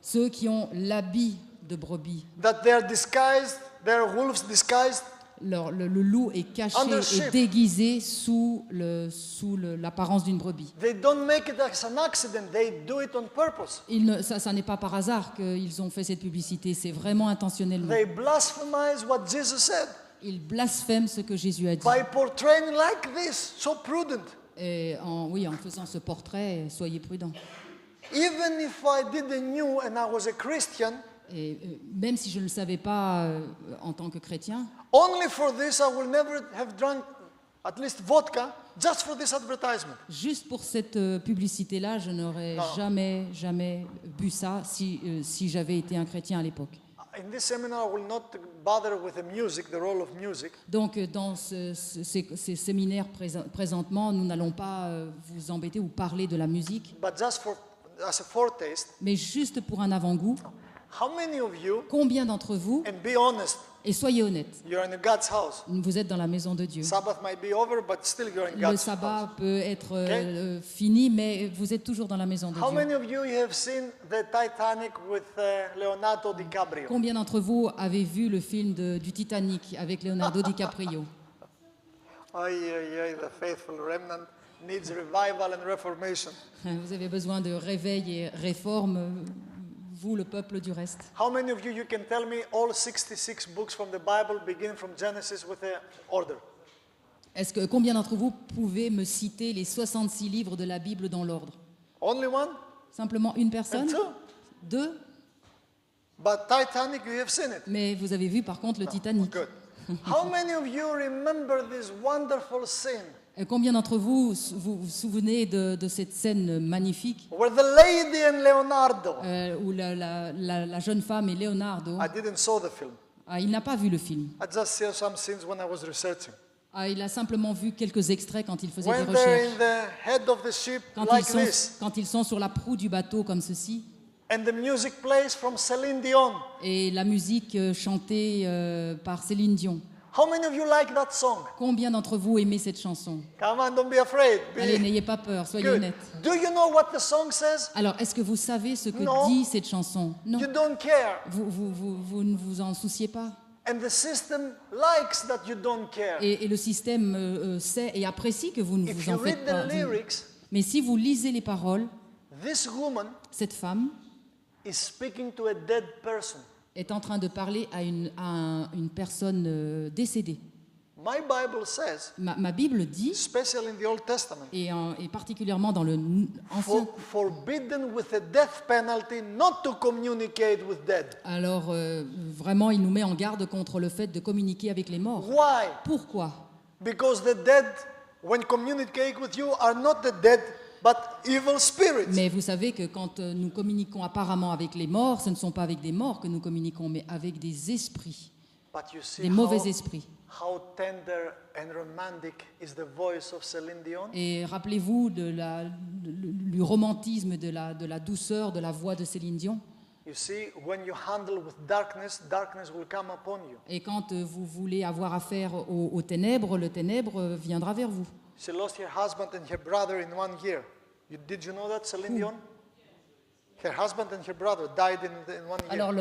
Ceux qui ont l'habit de brebis. That they are disguised, they are wolves disguised. Le loup est caché Under et sheep. déguisé sous l'apparence d'une brebis. They don't make it as an accident, they do it on purpose. Ça n'est pas par hasard qu'ils ont fait cette publicité, c'est vraiment intentionnellement. They blasphemize what Jesus said Ils blasphèment ce que Jésus a dit. by portraying like this, so prudent. Et en faisant ce portrait, soyez prudents. Even if I didn't knew and I was a Christian, Et même si je ne le savais pas en tant que chrétien, only for this I will never have drunk at least vodka, just for this advertisement. juste pour cette publicité-là, je n'aurais jamais bu ça si j'avais été un chrétien à l'époque. In this seminar, I will not bother with the music, the role of music. Donc, dans ces séminaires présentement, nous n'allons pas vous embêter ou parler de la musique, But just as a foretaste, mais juste pour un avant-goût, how many of you, combien d'entre vous, and be honest, et soyez honnêtes, you're in God's house. vous êtes dans la maison de Dieu. Sabbath might be over, but still you're in Le God's sabbat house. peut être Okay. fini, mais vous êtes toujours dans la maison de How Dieu. many of you have seen the Titanic with Leonardo DiCaprio? Combien d'entre vous avez vu le film du Titanic avec Leonardo DiCaprio? The faithful remnant needs revival and reformation. Vous avez besoin de réveil et réforme, vous, le peuple du reste. How many of you can tell me all 66 books from the Bible begin from Genesis with an order? Combien d'entre vous pouvez me citer les 66 livres de la Bible dans l'ordre? Only one? Simplement une And personne? 2? 2? But Titanic, you have seen it. Mais vous avez vu par contre le Titanic. Good. How many of you remember this wonderful scene Combien d'entre vous vous souvenez de cette scène magnifique where the lady and Leonardo? où la jeune femme et Leonardo, I didn't saw the film. il n'a pas vu le film. I just saw some scenes when I was researching. Il a simplement vu quelques extraits quand il faisait When des they're recherches. in the head of the ship Quand, like this, quand ils sont sur la proue du bateau comme ceci, and the music plays from Celine Dion. et la musique chantée par Céline Dion. How many of you like that song? Combien d'entre vous aimez cette chanson? Come on, don't be afraid. Allez, n'ayez pas peur, soyez Good. honnêtes. Do you know what the song says? Alors, est-ce que vous savez ce que Non. dit cette chanson? Non. You don't care. Vous ne vous en souciez pas. And the system likes that you don't care. Et le système sait et apprécie que vous ne If vous you en faites read pas. the lyrics, Mais si vous lisez les paroles, this woman cette femme is speaking to a dead person. est en train de parler à une personne décédée. My Bible says, Ma Bible dit, especially in the Old Testament, et particulièrement dans le Ancien, forbidden with a death penalty not to communicate with dead. alors vraiment il nous met en garde contre le fait de communiquer avec les morts. Why? Pourquoi? Because the dead, when communicate with you, are not the dead, but evil spirits. Mais vous savez que quand nous communiquons apparemment avec les morts, ce ne sont pas avec des morts que nous communiquons, mais avec des esprits, But you see des mauvais esprits. how tender and romantic is the voice of Celine Dion? Et rappelez-vous du romantisme, de la douceur de la voix de Céline Dion. You see, when you handle with darkness, darkness will come upon you. Et quand vous voulez avoir affaire aux ténèbres, le ténèbre viendra vers vous. She lost her husband and her brother in 1 year. Did you know that, Celine Dion? Her husband and her brother died in 1 year. Alors,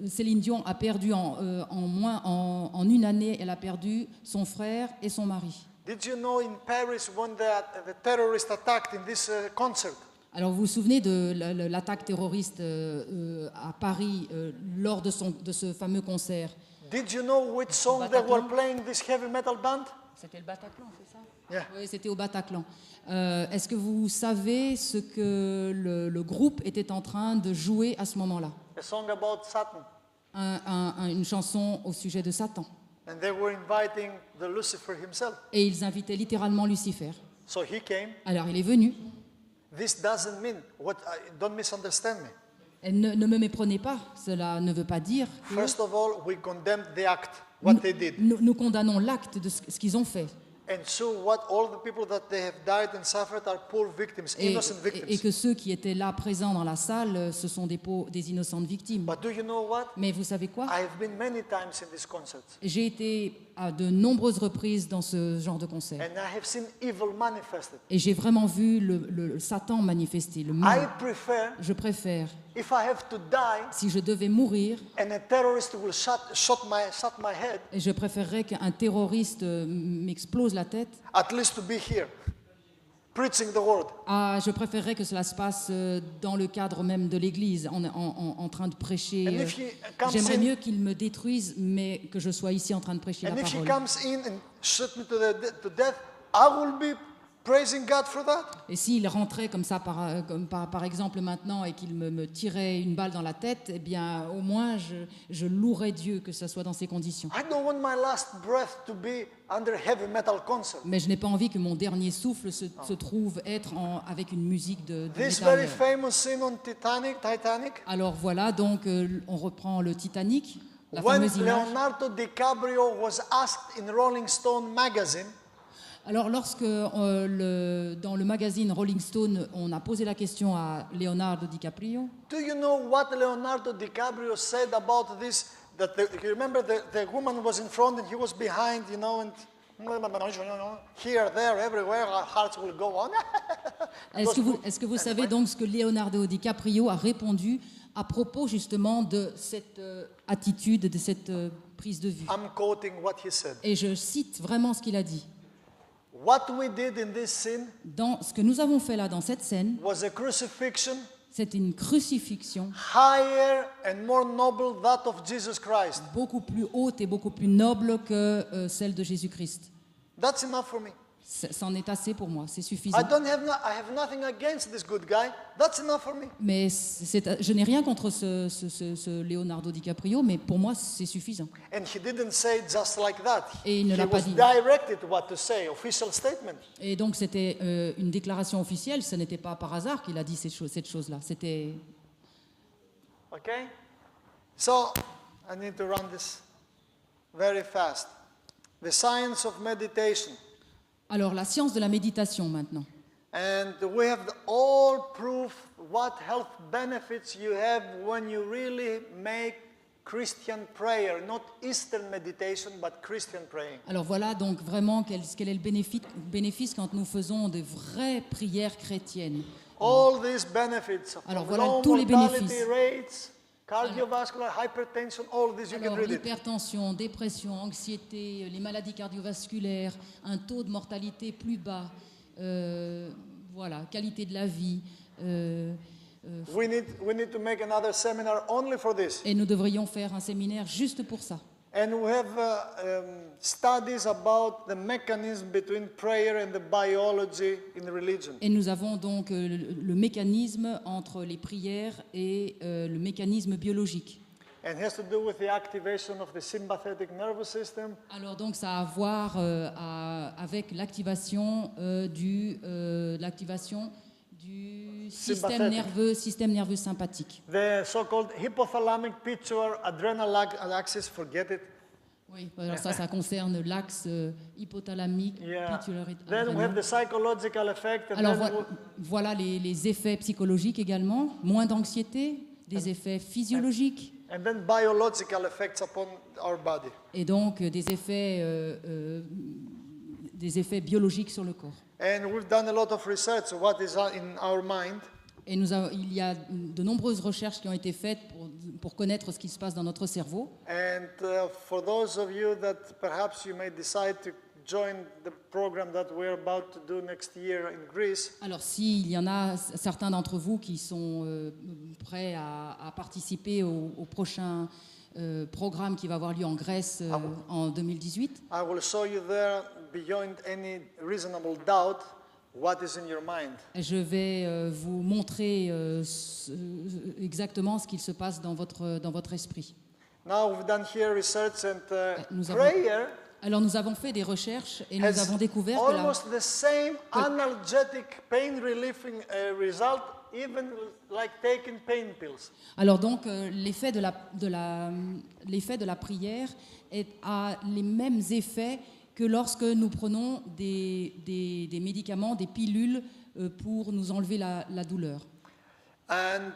Céline Dion a perdu en une année, elle a perdu son frère et son mari. Did you know in Paris when the terrorist attacked in this concert? Alors, vous vous souvenez de l'attaque terroriste à Paris lors de ce fameux concert? Did you know which song they were playing, this heavy metal band? C'était le Bataclan, c'est ça? Yeah. Oui, c'était au Bataclan. Est-ce que vous savez ce que le groupe était en train de jouer à ce moment-là? A song about Satan. Une chanson au sujet de Satan. And they were inviting the Lucifer himself. Et ils invitaient littéralement Lucifer. So he came. Alors il est venu. This doesn't mean don't misunderstand me. Et ne me méprenez pas, cela ne veut pas dire que First of all, we condemned the act, what they did. nous condamnons l'acte de ce qu'ils ont fait. And so all the people that they have died and suffered are poor victims, innocent Et victims. que ceux qui étaient là présents dans la salle, ce sont des innocentes victimes. But do you know what? Mais vous savez quoi? I have been many times in these concerts. J'ai été à de nombreuses reprises dans ce genre de concert. And I have seen evil manifested. Et j'ai vraiment vu le Satan manifester, le I mal. prefer, Je préfère, if I have to die si je devais mourir, and a terrorist will shot my head, et je préférerais qu'un terroriste m'explose la tête, at least to be here, preaching the word. je préférerais que cela se passe dans le cadre même de l'Église, en train de prêcher. And if he comes J'aimerais in- mieux qu'il me détruise, mais que je sois ici en train de prêcher la And if he parole. comes in and shoot me to death, I will be praising God for that. Et s'il rentrait comme ça, par exemple maintenant, et qu'il me tirait une balle dans la tête, eh bien, au moins, je louerais Dieu que ce soit dans ces conditions. I don't want my last breath to be under heavy metal concert. Mais je n'ai pas envie que mon dernier souffle se trouve être avec une musique de This métal. very famous scene on Titanic. Alors voilà, donc on reprend le Titanic, la When fameuse image. Leonardo DiCaprio was asked in Rolling Stone magazine, Alors lorsque dans le magazine Rolling Stone, on a posé la question à Leonardo DiCaprio, do you know what Leonardo DiCaprio said about this? You remember the woman was in front and he was behind, you know, and here, there, everywhere, our hearts will go on. est-ce que vous savez donc ce que Leonardo DiCaprio a répondu à propos justement de cette attitude, de cette prise de vue? I'm quoting what he said. Et je cite vraiment ce qu'il a dit. What we did in this scene Dans ce que nous avons fait là dans cette scène, was a crucifixion c'est une crucifixion higher and more noble that of Jesus Christ. beaucoup plus haute et beaucoup plus noble que celle de Jésus-Christ. That's enough for me. C'en est assez pour moi, c'est suffisant. I have nothing against this good guy. That's enough for me. Mais je n'ai rien contre ce Leonardo DiCaprio, mais pour moi, c'est suffisant. And he didn't say it just like that. Et il ne He l'a pas was dit. directed what to say, official statement. Et donc, c'était une déclaration officielle, ce n'était pas par hasard qu'il a dit cette chose-là. C'était... Okay? So, I need to run this very fast. The science of meditation. Alors, la science de la méditation, maintenant. And we have all proof what health benefits you have when you really make Christian prayer, not Eastern meditation, but Christian praying. Alors voilà donc vraiment quel est le bénéfice quand nous faisons de vraies prières chrétiennes. All these benefits, Alors from voilà low tous les mortality bénéfices. rates, cardiovascular hypertension, all this you can Alors read it. l'hypertension, dépression, anxiété, les maladies cardiovasculaires, un taux de mortalité plus bas, voilà, qualité de la vie. We need to make another seminar only for this. Et nous devrions faire un séminaire juste pour ça. And we have studies about the mechanism between prayer and the biology in religion. Et nous avons donc le mécanisme entre les prières et le mécanisme biologique. And it has to do with the activation of the sympathetic nervous system. Alors donc ça a à voir avec l'activation du système nerveux sympathique. The so-called hypothalamic pituitary adrenal axis, forget it. Oui, alors ça concerne l'axe hypothalamique, Yeah. pituitaire, Then we have adrénal. the psychological effect. And Alors then voilà les effets psychologiques également, moins d'anxiété, des effets physiologiques and then biological effects upon our body. et donc des effets biologiques sur le corps. And we've done a lot of research. What is in our mind? Et il y a de nombreuses recherches qui ont été faites pour connaître ce qui se passe dans notre cerveau. And for those of you that perhaps you may decide to join the program that we're about to do next year in Greece, Alors s'il y en a certains d'entre vous qui sont prêts à participer au prochain programme qui va avoir lieu en Grèce en 2018, I will show you there, beyond any reasonable doubt, what is in your mind. je vais vous montrer exactement ce qu'il se passe dans votre esprit. Now we've done here research and Nous avons- prayer Alors nous avons fait des recherches et nous has avons découvert que almost the same analgesic pain relieving result, even like taking pain pills. Alors donc l'effet de la prière a les mêmes effets que lorsque nous prenons des médicaments, des pilules pour nous enlever la douleur. And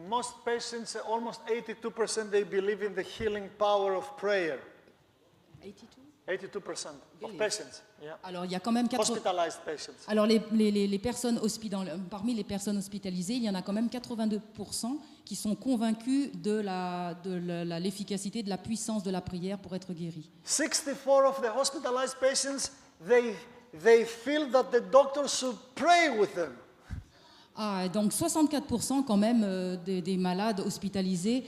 most patients, almost 82%, they believe in the healing power of prayer. 82% of Really? patients, yeah. Alors il y a quand même Hospitalized patients. Alors les personnes parmi les personnes hospitalisées, il y en a quand même 82% qui sont convaincus de l'efficacité, de la puissance de la prière pour être guéris. 64 of the hospitalized patients, they feel that the doctor should pray with them. Ah, donc 64% quand même des malades hospitalisés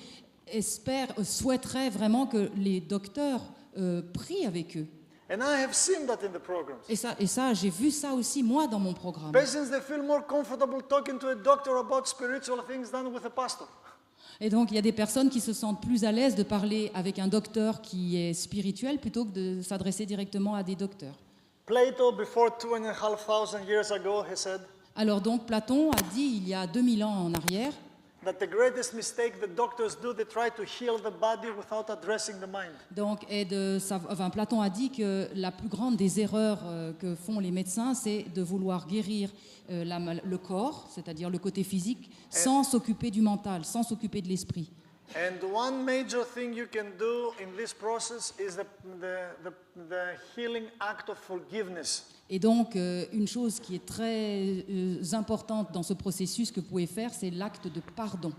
souhaiteraient vraiment que les docteurs prient avec eux. And I have seen that in the programs. Et ça, j'ai vu ça aussi moi dans mon programme. Patients, they feel more comfortable talking to a doctor about spiritual things than with a pastor. Et donc il y a des personnes qui se sentent plus à l'aise de parler avec un docteur qui est spirituel plutôt que de s'adresser directement à des docteurs. Plato, before 2,500 years ago, he said Alors donc Platon a dit il y a 2000 ans en arrière that the greatest mistake the doctors do, they try to heal the body without addressing the mind. Donc, Platon a dit que la plus grande des erreurs que font les médecins, c'est de vouloir guérir le corps, c'est-à-dire le côté physique, sans s'occuper du mental, sans s'occuper de l'esprit. And one major thing you can do in this process is the healing act of forgiveness. Et donc, une chose qui est très importante dans ce processus que vous pouvez faire, c'est l'acte de pardon.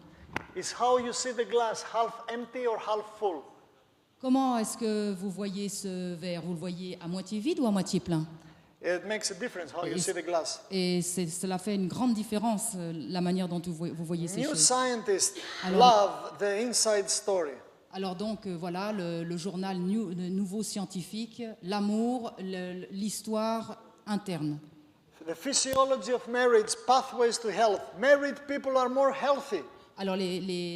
It's how you see the glass, half empty or half full. Comment est-ce que vous voyez ce verre? Vous le voyez à moitié vide ou à moitié plein? It makes a difference how you see the glass. Et cela fait une grande différence, la manière dont vous voyez ces New choses. scientists Alors- love the inside story. Alors donc voilà le journal le Nouveau Scientifique, l'amour, l'histoire interne. The physiology of marriage, pathways to health. Married people are more healthy. Alors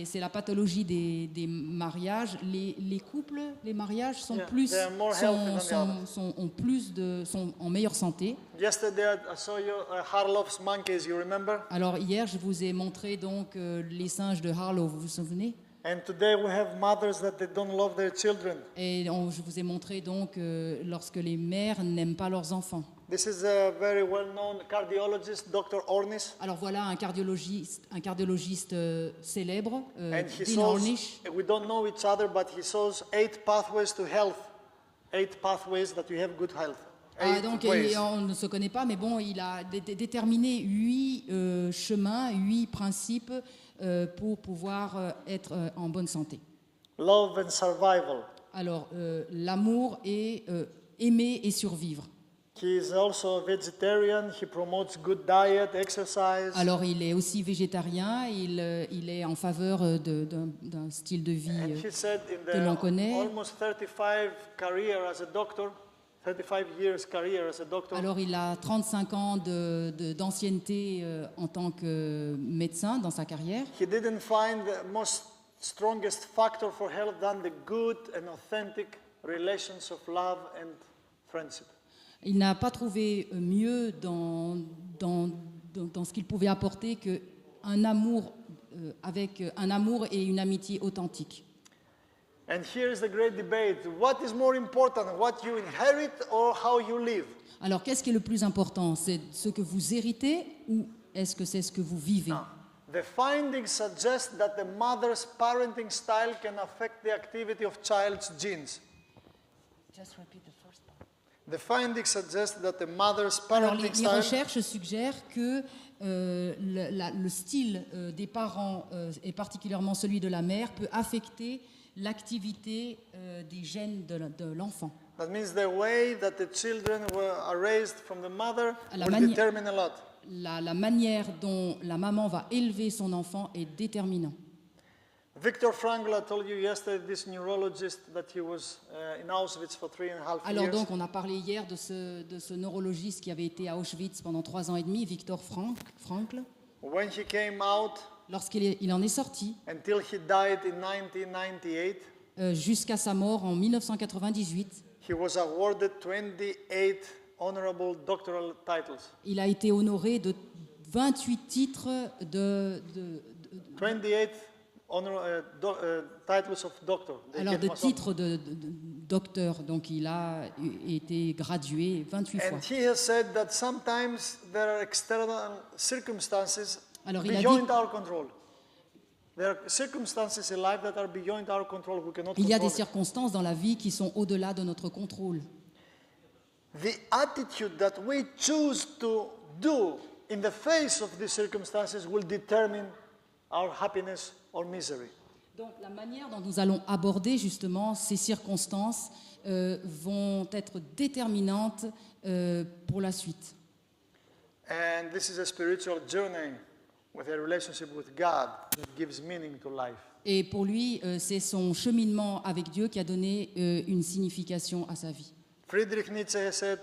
c'est la pathologie des mariages. Les couples, les mariages sont Yeah, plus they are more healthy than the sont en meilleure santé. Yesterday I saw you Harloff's monkeys, you remember? Alors hier je vous ai montré donc les singes de Harlow, vous vous souvenez? And today we have mothers that they don't love their children. Et je vous ai montré donc lorsque les mères n'aiment pas leurs enfants. This is a very well-known cardiologist, Dr. Ornish. Alors voilà un cardiologiste célèbre, And he Dean shows, Ornish. we don't know each other, but he shows 8 pathways to health. 8 pathways that you have good health. 8 Donc ways. on ne se connaît pas, mais bon, il a déterminé 8 chemins, 8 principes pour pouvoir être en bonne santé. Love and survival. Alors l'amour et aimer et survivre. He is also a vegetarian. He promotes good diet, exercise. Alors il est aussi végétarien, il est en faveur d'un style de vie And he said in que l'on the connaît. almost 35 career as a doctor, 35 years career as a doctor, Alors il a 35 ans d'ancienneté en tant que médecin dans sa carrière. he didn't find the most strongest factor for health than the good and authentic relations of love and friendship. Il n'a pas trouvé mieux dans ce qu'il pouvait apporter qu'un amour avec un amour et une amitié authentique. And here is the great debate. What is more important, what you inherit or how you live? Alors qu'est-ce qui est le plus important? C'est ce que vous héritez ou est-ce que c'est ce que vous vivez? The findings suggest that the mother's parenting style can affect the activity of child's genes. Just repeat the first part. The findings suggest that the mother's Alors, parenting les style recherches suggèrent que le style des parents, et particulièrement celui de la mère, peut affecter l'activité des gènes de l'enfant. that means the way that the children are raised from the mother La will mani- determine a lot. La manière dont la maman va élever son enfant est déterminant. Viktor Frankl, I told you yesterday, this neurologist that he was in Auschwitz for 3.5 Alors years. donc, on a parlé hier de ce neurologiste qui avait été à Auschwitz pendant 3 ans et demi, Viktor Frankl. When he came out Il en est sorti, until he died in 1998, jusqu'à sa mort en 1998, he was awarded 28 honorable doctoral titles. il a été honoré de 28 titres de 28 titles of doctor. They alors gave de us all. titres de docteur. Donc il a été gradué 28 fois. And he has said that sometimes there are external circumstances Alors, il a beyond dit- our control. There are circumstances in life that are beyond our control. We cannot Il y a des control it. circonstances dans la vie qui sont au-delà de notre contrôle. The attitude that we choose to do in the face of these circumstances will determine our happiness or misery. Donc la manière dont nous allons aborder justement ces circonstances vont être déterminantes pour la suite. And this is a spiritual journey with a relationship with God that gives meaning to life. Et pour lui, c'est son cheminement avec Dieu qui a donné une signification à sa vie. Friedrich Nietzsche has said,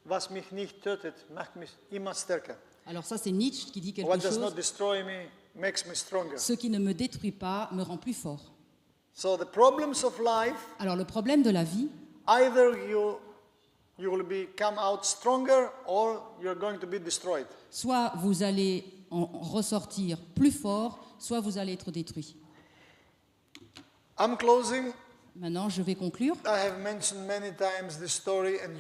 "Was mich nicht tötet, macht mich immer stärker. Alors ça, c'est Nietzsche qui dit quelque What does chose. not destroy me makes me stronger." Ce qui ne me détruit pas me rend plus fort. So the problems of life, Alors le problème de la vie, either you will come out stronger or you're going to be destroyed. soit vous allez en ressortir plus fort, soit vous allez être détruit. I'm closing. Maintenant, je vais conclure. I have mentioned many times this story, and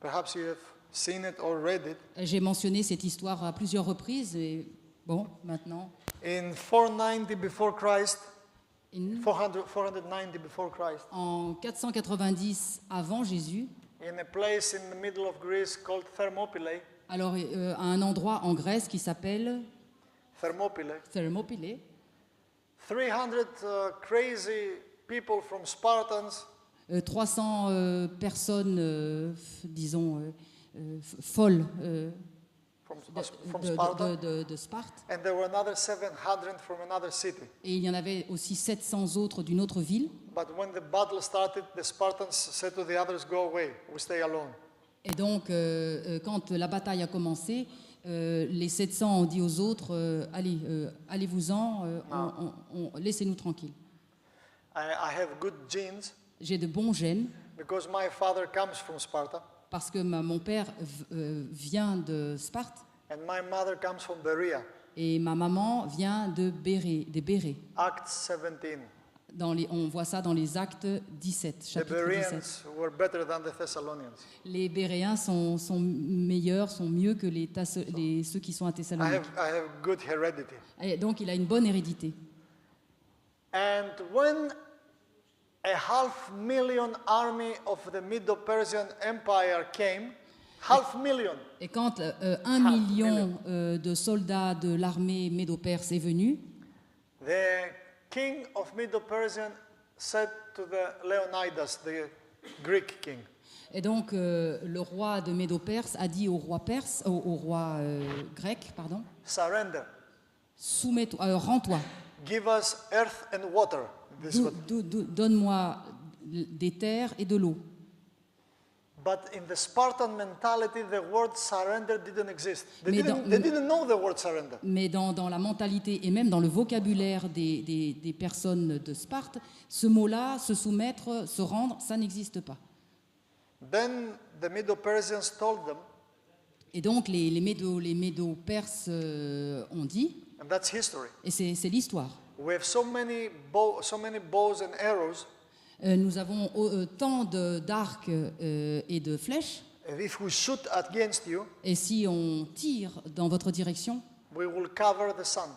perhaps you have seen it or read it. J'ai mentionné cette histoire à plusieurs reprises. Et bon, maintenant, In 490 before Christ, in- 490 before Christ, en 490 avant Jésus, in a place in the middle of Greece called Thermopylae, alors à un endroit en Grèce qui s'appelle Thermopylae, 300 crazy people from Spartans 300 personnes, disons, folles from Sparta, de Sparte. and there were another 700 from another city. Et il y en avait aussi 700 autres d'une autre ville. But when the battle started, the Spartans said to the others, "Go away, we stay alone." Et donc, quand la bataille a commencé, les 700 ont dit aux autres, allez, allez-vous-en, laissez-nous tranquilles. I have good genes J'ai de bons gènes, because my father comes from Sparta parce que mon père vient de Sparte and my mother comes from Berea. et ma maman vient des Bérés. Acts 17. On voit ça dans les Actes 17, The chapitre 17. Bereans were better than the Thessalonians. Les Béréens sont meilleurs, sont mieux que ceux qui sont à I Thessalonique. have good heredity. Et donc, il a une bonne hérédité. And when a 500,000 army of the Medo-Persian Empire came, 500,000, Et quand 1 million de soldats de l'armée médo-perse est venu, the king of Medo-Persian said to the Leonidas, the Greek king, et donc le roi de Médo-Perse a dit au roi perse, au roi grec, pardon, surrender, rends-toi, give us earth and water. This is what- donne-moi des terres et de l'eau. But in the Spartan mentality, the word surrender didn't exist. They Mais didn't know the word surrender. Mais dans la mentalité et même dans le vocabulaire des personnes de Sparte, ce mot-là, se soumettre, se rendre, ça n'existe pas. Then the Medo-Persians told them, Et donc les Médo-Perses ont dit, and that's history. et c'est l'histoire, We have so many bows and arrows. nous avons tant d'arcs et de flèches, And if we shoot against you, et si on tire dans votre direction, we will cover the sun.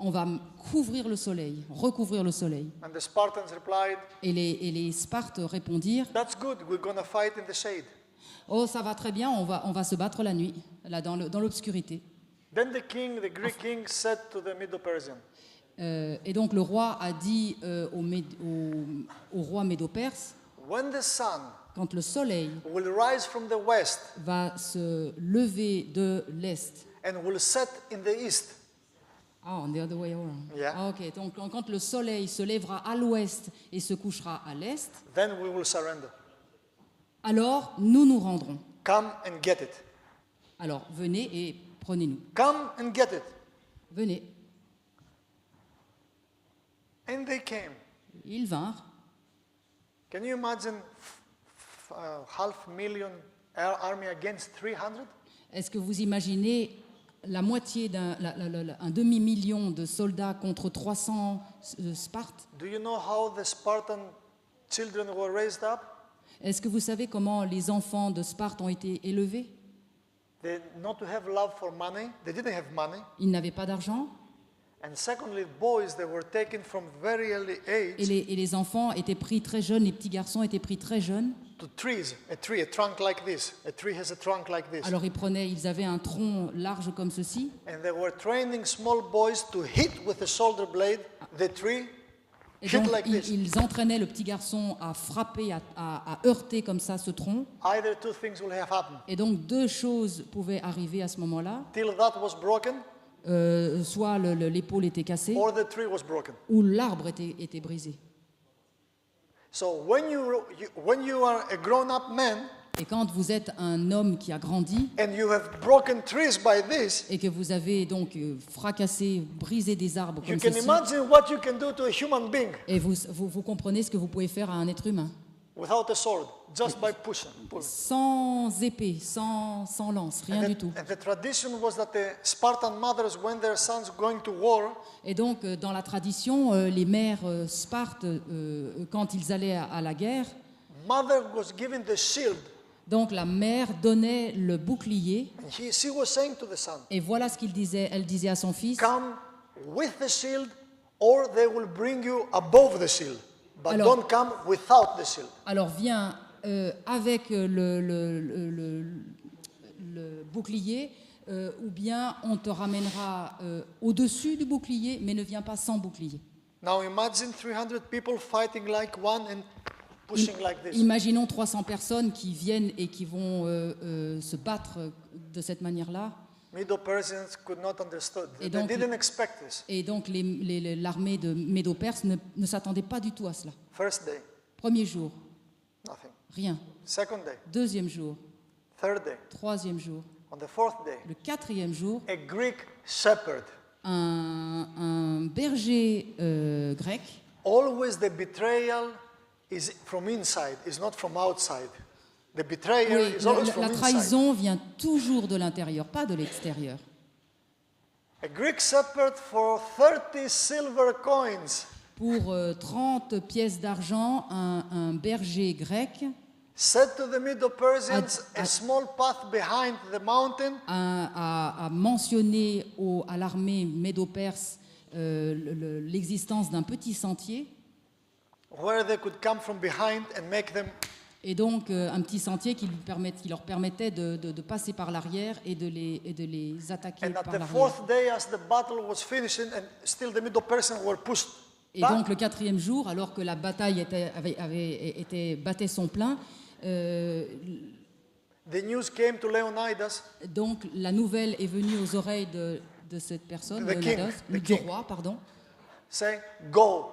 on va couvrir le soleil, recouvrir le soleil. And the Spartans replied, Et les Spartes répondirent, that's good, we're going to fight in the shade. oh, ça va très bien, on va se battre la nuit, là dans l'obscurité. Then the Greek king said to the Medo-Persian, Et donc le roi a dit au roi médo-perse, when the sun quand le soleil will rise from the west va se lever de l'est, and will set in the east, on the other way around. Yeah. Ah, ok, donc quand le soleil se lèvera à l'ouest et se couchera à l'est, then we will surrender. alors nous nous rendrons. Come and get it. Alors venez et prenez-nous. Come and get it. Venez. And they came. Ils vinrent. Can you imagine 500,000 army against 300? Est-ce que vous imaginez la moitié un demi-million de soldats contre 300 Spartes? Do you know how the Spartan children were raised up? Est-ce que vous savez comment les enfants de Sparte ont été élevés? They not to have love for money. They didn't have money. Ils n'avaient pas d'argent. And secondly, boys they were taken from very early age Et les enfants étaient pris très jeunes, les petits garçons étaient pris très jeunes. to trees. A trunk like this. A tree has a trunk like this. Alors ils avaient un tronc large comme ceci. And they were training small boys to hit with a shoulder blade the tree, Et hit donc like this. ils entraînaient le petit garçon à frapper, à heurter comme ça ce tronc. Either two things will have happened. Et donc deux choses pouvaient arriver à ce moment-là. Till that was broken, Soit l'épaule était cassée, or the tree was broken. ou l'arbre était brisé. So when you are a grown-up man Et quand vous êtes un homme qui a grandi and you have broken trees by this, et que vous avez donc fracassé, brisé des arbres you comme can ceci, imagine what you can do to a human being et vous comprenez ce que vous pouvez faire à un être humain. without a sword, just by pushing. Sans épée, sans lance, rien du tout. And the tradition was that the Spartan mothers, when their sons going to war, Et donc, dans la tradition, les mères Sparte, quand ils allaient à la guerre, mother was given the shield, donc la mère donnait le bouclier, and she was saying to the son, et voilà ce elle disait à son fils. come with the shield, or they will bring you above the shield, but Alors- don't come without the shield. Alors viens avec le bouclier, ou bien on te ramènera au-dessus du bouclier, mais ne viens pas sans bouclier. Now imagine 300 people fighting like one and pushing like this. Imaginons 300 personnes qui viennent et qui vont se battre de cette manière-là. Medo-Persians could not understand. Et They donc- didn't expect this. Et donc l'armée de Médo-Perse ne s'attendait pas du tout à cela. First day, Premier jour, nothing. rien. Second day, Deuxième jour, third day. troisième jour. On the fourth day, Le quatrième jour, a Greek shepherd. un berger grec. Always the betrayal is from inside, is not from outside. The betrayer Oui, is always from la inside. trahison vient toujours de l'intérieur, pas de l'extérieur. A Greek shepherd for 30 silver coins Pour 30 pièces d'argent, un berger grec said to the Medo-Persians, Ad- a small path behind the mountain a mentionné à l'armée médo-perse l'existence d'un petit sentier, where they could come from behind and make them. et donc un petit sentier qui leur permettait de passer par l'arrière et de les attaquer And at par the l'arrière. fourth day, as the battle was finishing, and still the Medo-Persians were pushed Et back, donc le quatrième jour, alors que la bataille battait son plein, the news came to Leonidas, donc la nouvelle est venue aux oreilles de cette personne, The king, Leonidas, the du king. roi, pardon. saying, go.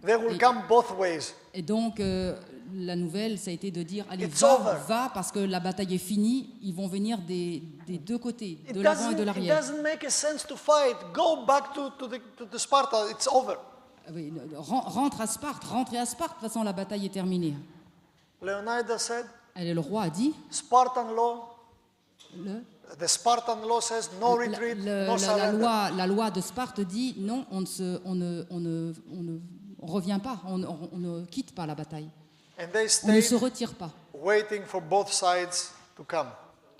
They will come both ways. Et donc la nouvelle, ça a été de dire, allez, It's over. va, parce que la bataille est finie, ils vont venir des deux côtés, It de l'avant et de it l'arrière. doesn't make a sense to fight. Go back to the Sparta. It's over. Oui, rentrez à Sparte, de toute façon la bataille est terminée. Leonidas said, Et le roi a dit, Spartan law. The Spartan law says no retreat, no surrender. la loi de Sparte dit, non, on ne revient pas, on ne quitte pas la bataille, And they on ne se stayed retire pas. waiting for both sides to come.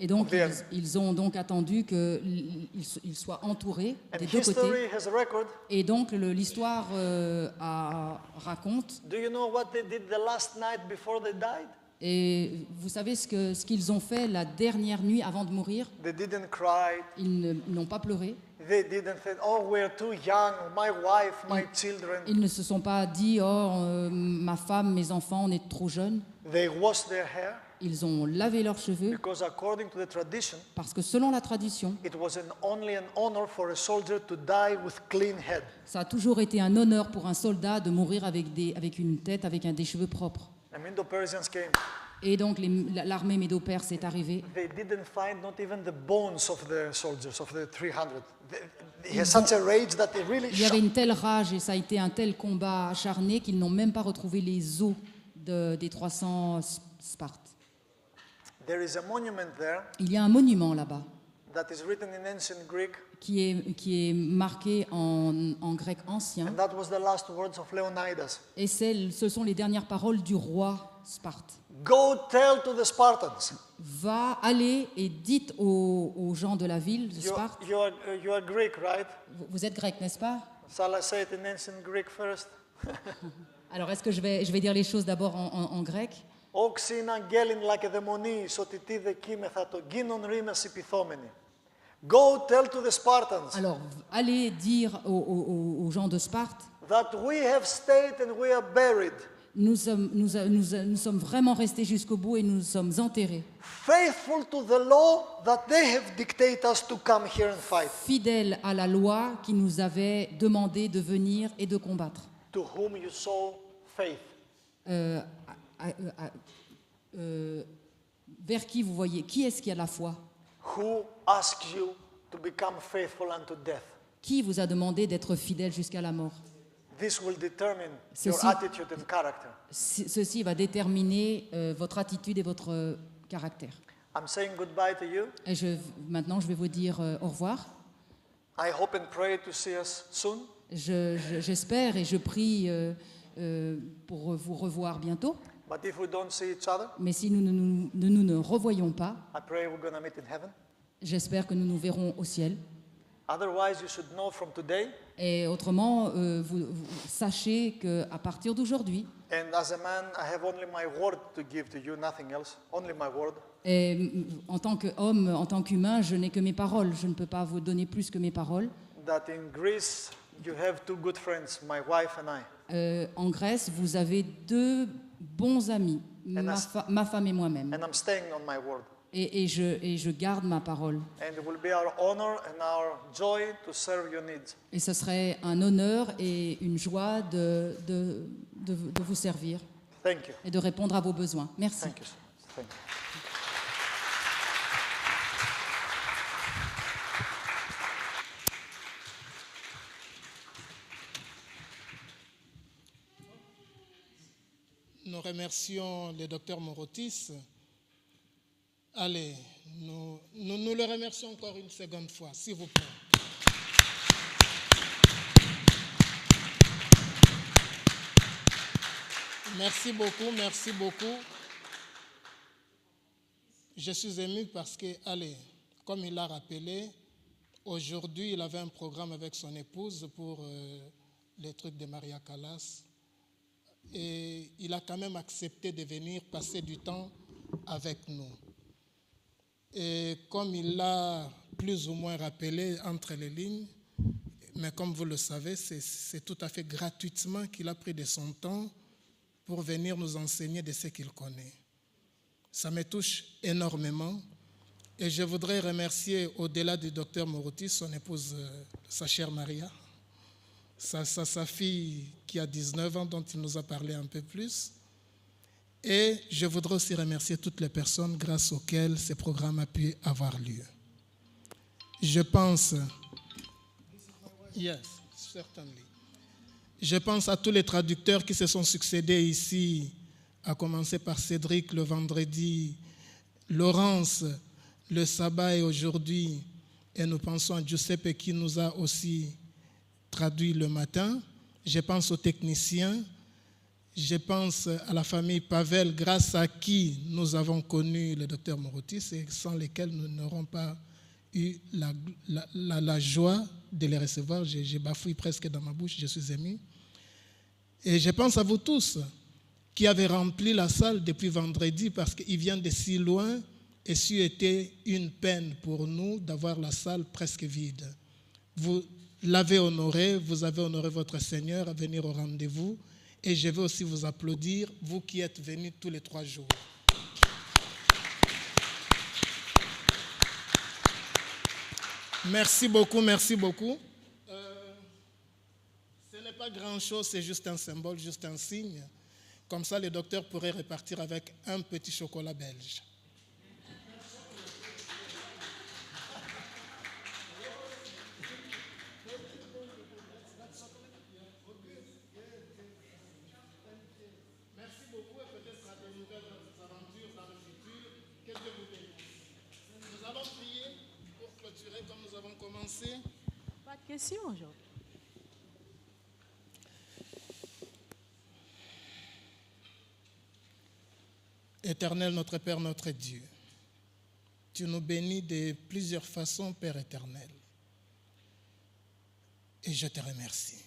Et donc, of the enemy. ils ont donc attendu qu'ils soient entourés And des deux côtés. history has a record. Et donc, l'histoire raconte. Do you know what they did the last night before they died? Et vous savez ce qu'ils ont fait la dernière nuit avant de mourir? They didn't cry. Ils n'ont pas pleuré. They didn't say, oh, we're too young, my wife, my children. Ils ne se sont pas dit, oh, ma femme, mes enfants, on est trop jeunes. They washed their hair Ils ont lavé leurs cheveux because according to the tradition, parce que selon la tradition, it was only an honor for a soldier to die with clean head. ça a toujours été un honneur pour un soldat de mourir avec une tête, avec des cheveux propres. The Medo-Persians came. Et donc l'armée médo-perse est arrivée. They didn't find not even the bones of the soldiers, of the 300. He has such a rage that they really Il y avait shot. une telle rage et ça a été un tel combat acharné qu'ils n'ont même pas retrouvé les os des 300 Spartes. There is a monument there Il y a un monument là-bas that is written in ancient Greek, qui est marqué en grec ancien. and that was the last words of Leonidas. Et ce sont les dernières paroles du roi Sparte. Go tell to the Spartans. Va aller et dites aux gens de la ville de Sparte. You are Greek, right? Vous êtes grec, n'est-ce pas? Shall I say it in ancient Greek first? Alors, est-ce que je vais dire les choses d'abord en grec? Όξιν αγγέλιν λακεδαιμονή, σωτητίδε κείμεθα το γίνον ρήμες υπηθόμενοι. Go tell to the Spartans Alors, allez dire aux gens de Sparte, that we have stayed and we are buried, nous sommes vraiment restés jusqu'au bout et nous sommes enterrés, faithful to the law that they have dictated us to come here and fight, fidèles à la loi qui nous avait demandé de venir et de combattre. to whom you saw faith. Vers qui vous voyez? Qui est-ce qui a la foi? Who asked you to become faithful unto death? Qui vous a demandé d'être fidèle jusqu'à la mort? This will determine Ceci- your attitude and character. Ceci va déterminer votre attitude et votre caractère. I'm saying goodbye to you. Et maintenant, je vais vous dire au revoir. I hope and pray to see us soon. J'espère et je prie pour vous revoir bientôt. But if we don't see each other, Mais si nous ne revoyons pas, I pray we're going to meet in heaven. j'espère que nous nous verrons au ciel. Otherwise, you should know from today, Et autrement, vous sachez qu'à partir d'aujourd'hui, and as a man, I have only my word to give to you, nothing else, only my word, et en tant qu'homme, en tant qu'humain, je n'ai que mes paroles. Je ne peux pas vous donner plus que mes paroles. that in Greece you have two good friends, my wife and I. En Grèce, vous avez deux bons amis, ma femme et moi-même. And I'm staying on my word. Et je garde ma parole. And it will be our honor and our joy to serve your needs. Et ce serait un honneur et une joie de vous servir Thank you. et de répondre à vos besoins. Merci. Thank you. Thank you. Nous remercions le docteur Morotis. Allez, nous le remercions encore une seconde fois, s'il vous plaît. Merci beaucoup, merci beaucoup. Je suis ému parce que, allez, comme il l'a rappelé, aujourd'hui, il avait un programme avec son épouse pour les trucs de Maria Callas. Et il a quand même accepté de venir passer du temps avec nous. Et comme il l'a plus ou moins rappelé entre les lignes, mais comme vous le savez, c'est tout à fait gratuitement qu'il a pris de son temps pour venir nous enseigner de ce qu'il connaît. Ça me touche énormément. Et je voudrais remercier, au-delà du docteur Morotis, son épouse, sa chère Maria, sa fille qui a 19 ans, dont il nous a parlé un peu plus. Et je voudrais aussi remercier toutes les personnes grâce auxquelles ce programme a pu avoir lieu. Je pense... Yes, certainly. Je pense à tous les traducteurs qui se sont succédés ici, à commencer par Cédric le vendredi, Laurence le sabbat et aujourd'hui, et nous pensons à Giuseppe qui nous a aussi traduit le matin. Je pense aux techniciens. Je pense à la famille Pavel, grâce à qui nous avons connu le docteur Morotis et sans lesquels nous n'aurons pas eu la joie de les recevoir. J'ai bafouillé presque dans ma bouche, je suis ému. Et je pense à vous tous qui avez rempli la salle depuis vendredi parce qu'il vient de si loin et c'eût été une peine pour nous d'avoir la salle presque vide. Vous l'avez honoré, vous avez honoré votre Seigneur à venir au rendez-vous et je veux aussi vous applaudir, vous qui êtes venus tous les 3 jours. Merci beaucoup, merci beaucoup. Ce n'est pas grand-chose, c'est juste un symbole, juste un signe. Comme ça, le docteur pourrait repartir avec un petit chocolat belge. Merci beaucoup et peut-être à de nouvelles aventures dans le futur. Que Dieu vous bénisse. Nous allons prier pour clôturer comme nous avons commencé. Pas de questions aujourd'hui. Éternel, notre Père, notre Dieu, tu nous bénis de plusieurs façons, Père éternel. Et je te remercie.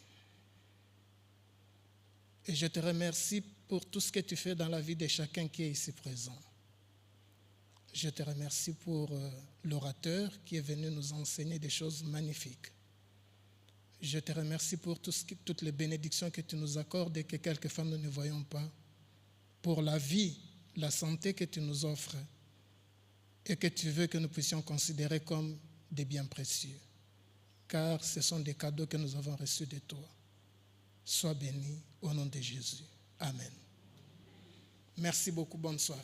Et je te remercie pour tout ce que tu fais dans la vie de chacun qui est ici présent. Je te remercie pour l'orateur qui est venu nous enseigner des choses magnifiques. Je te remercie pour toutes les bénédictions que tu nous accordes et que quelquefois nous ne voyons pas. Pour la vie, la santé que tu nous offres et que tu veux que nous puissions considérer comme des biens précieux. Car ce sont des cadeaux que nous avons reçus de toi. Sois béni au nom de Jésus. Amen. Merci beaucoup. Bonne soirée.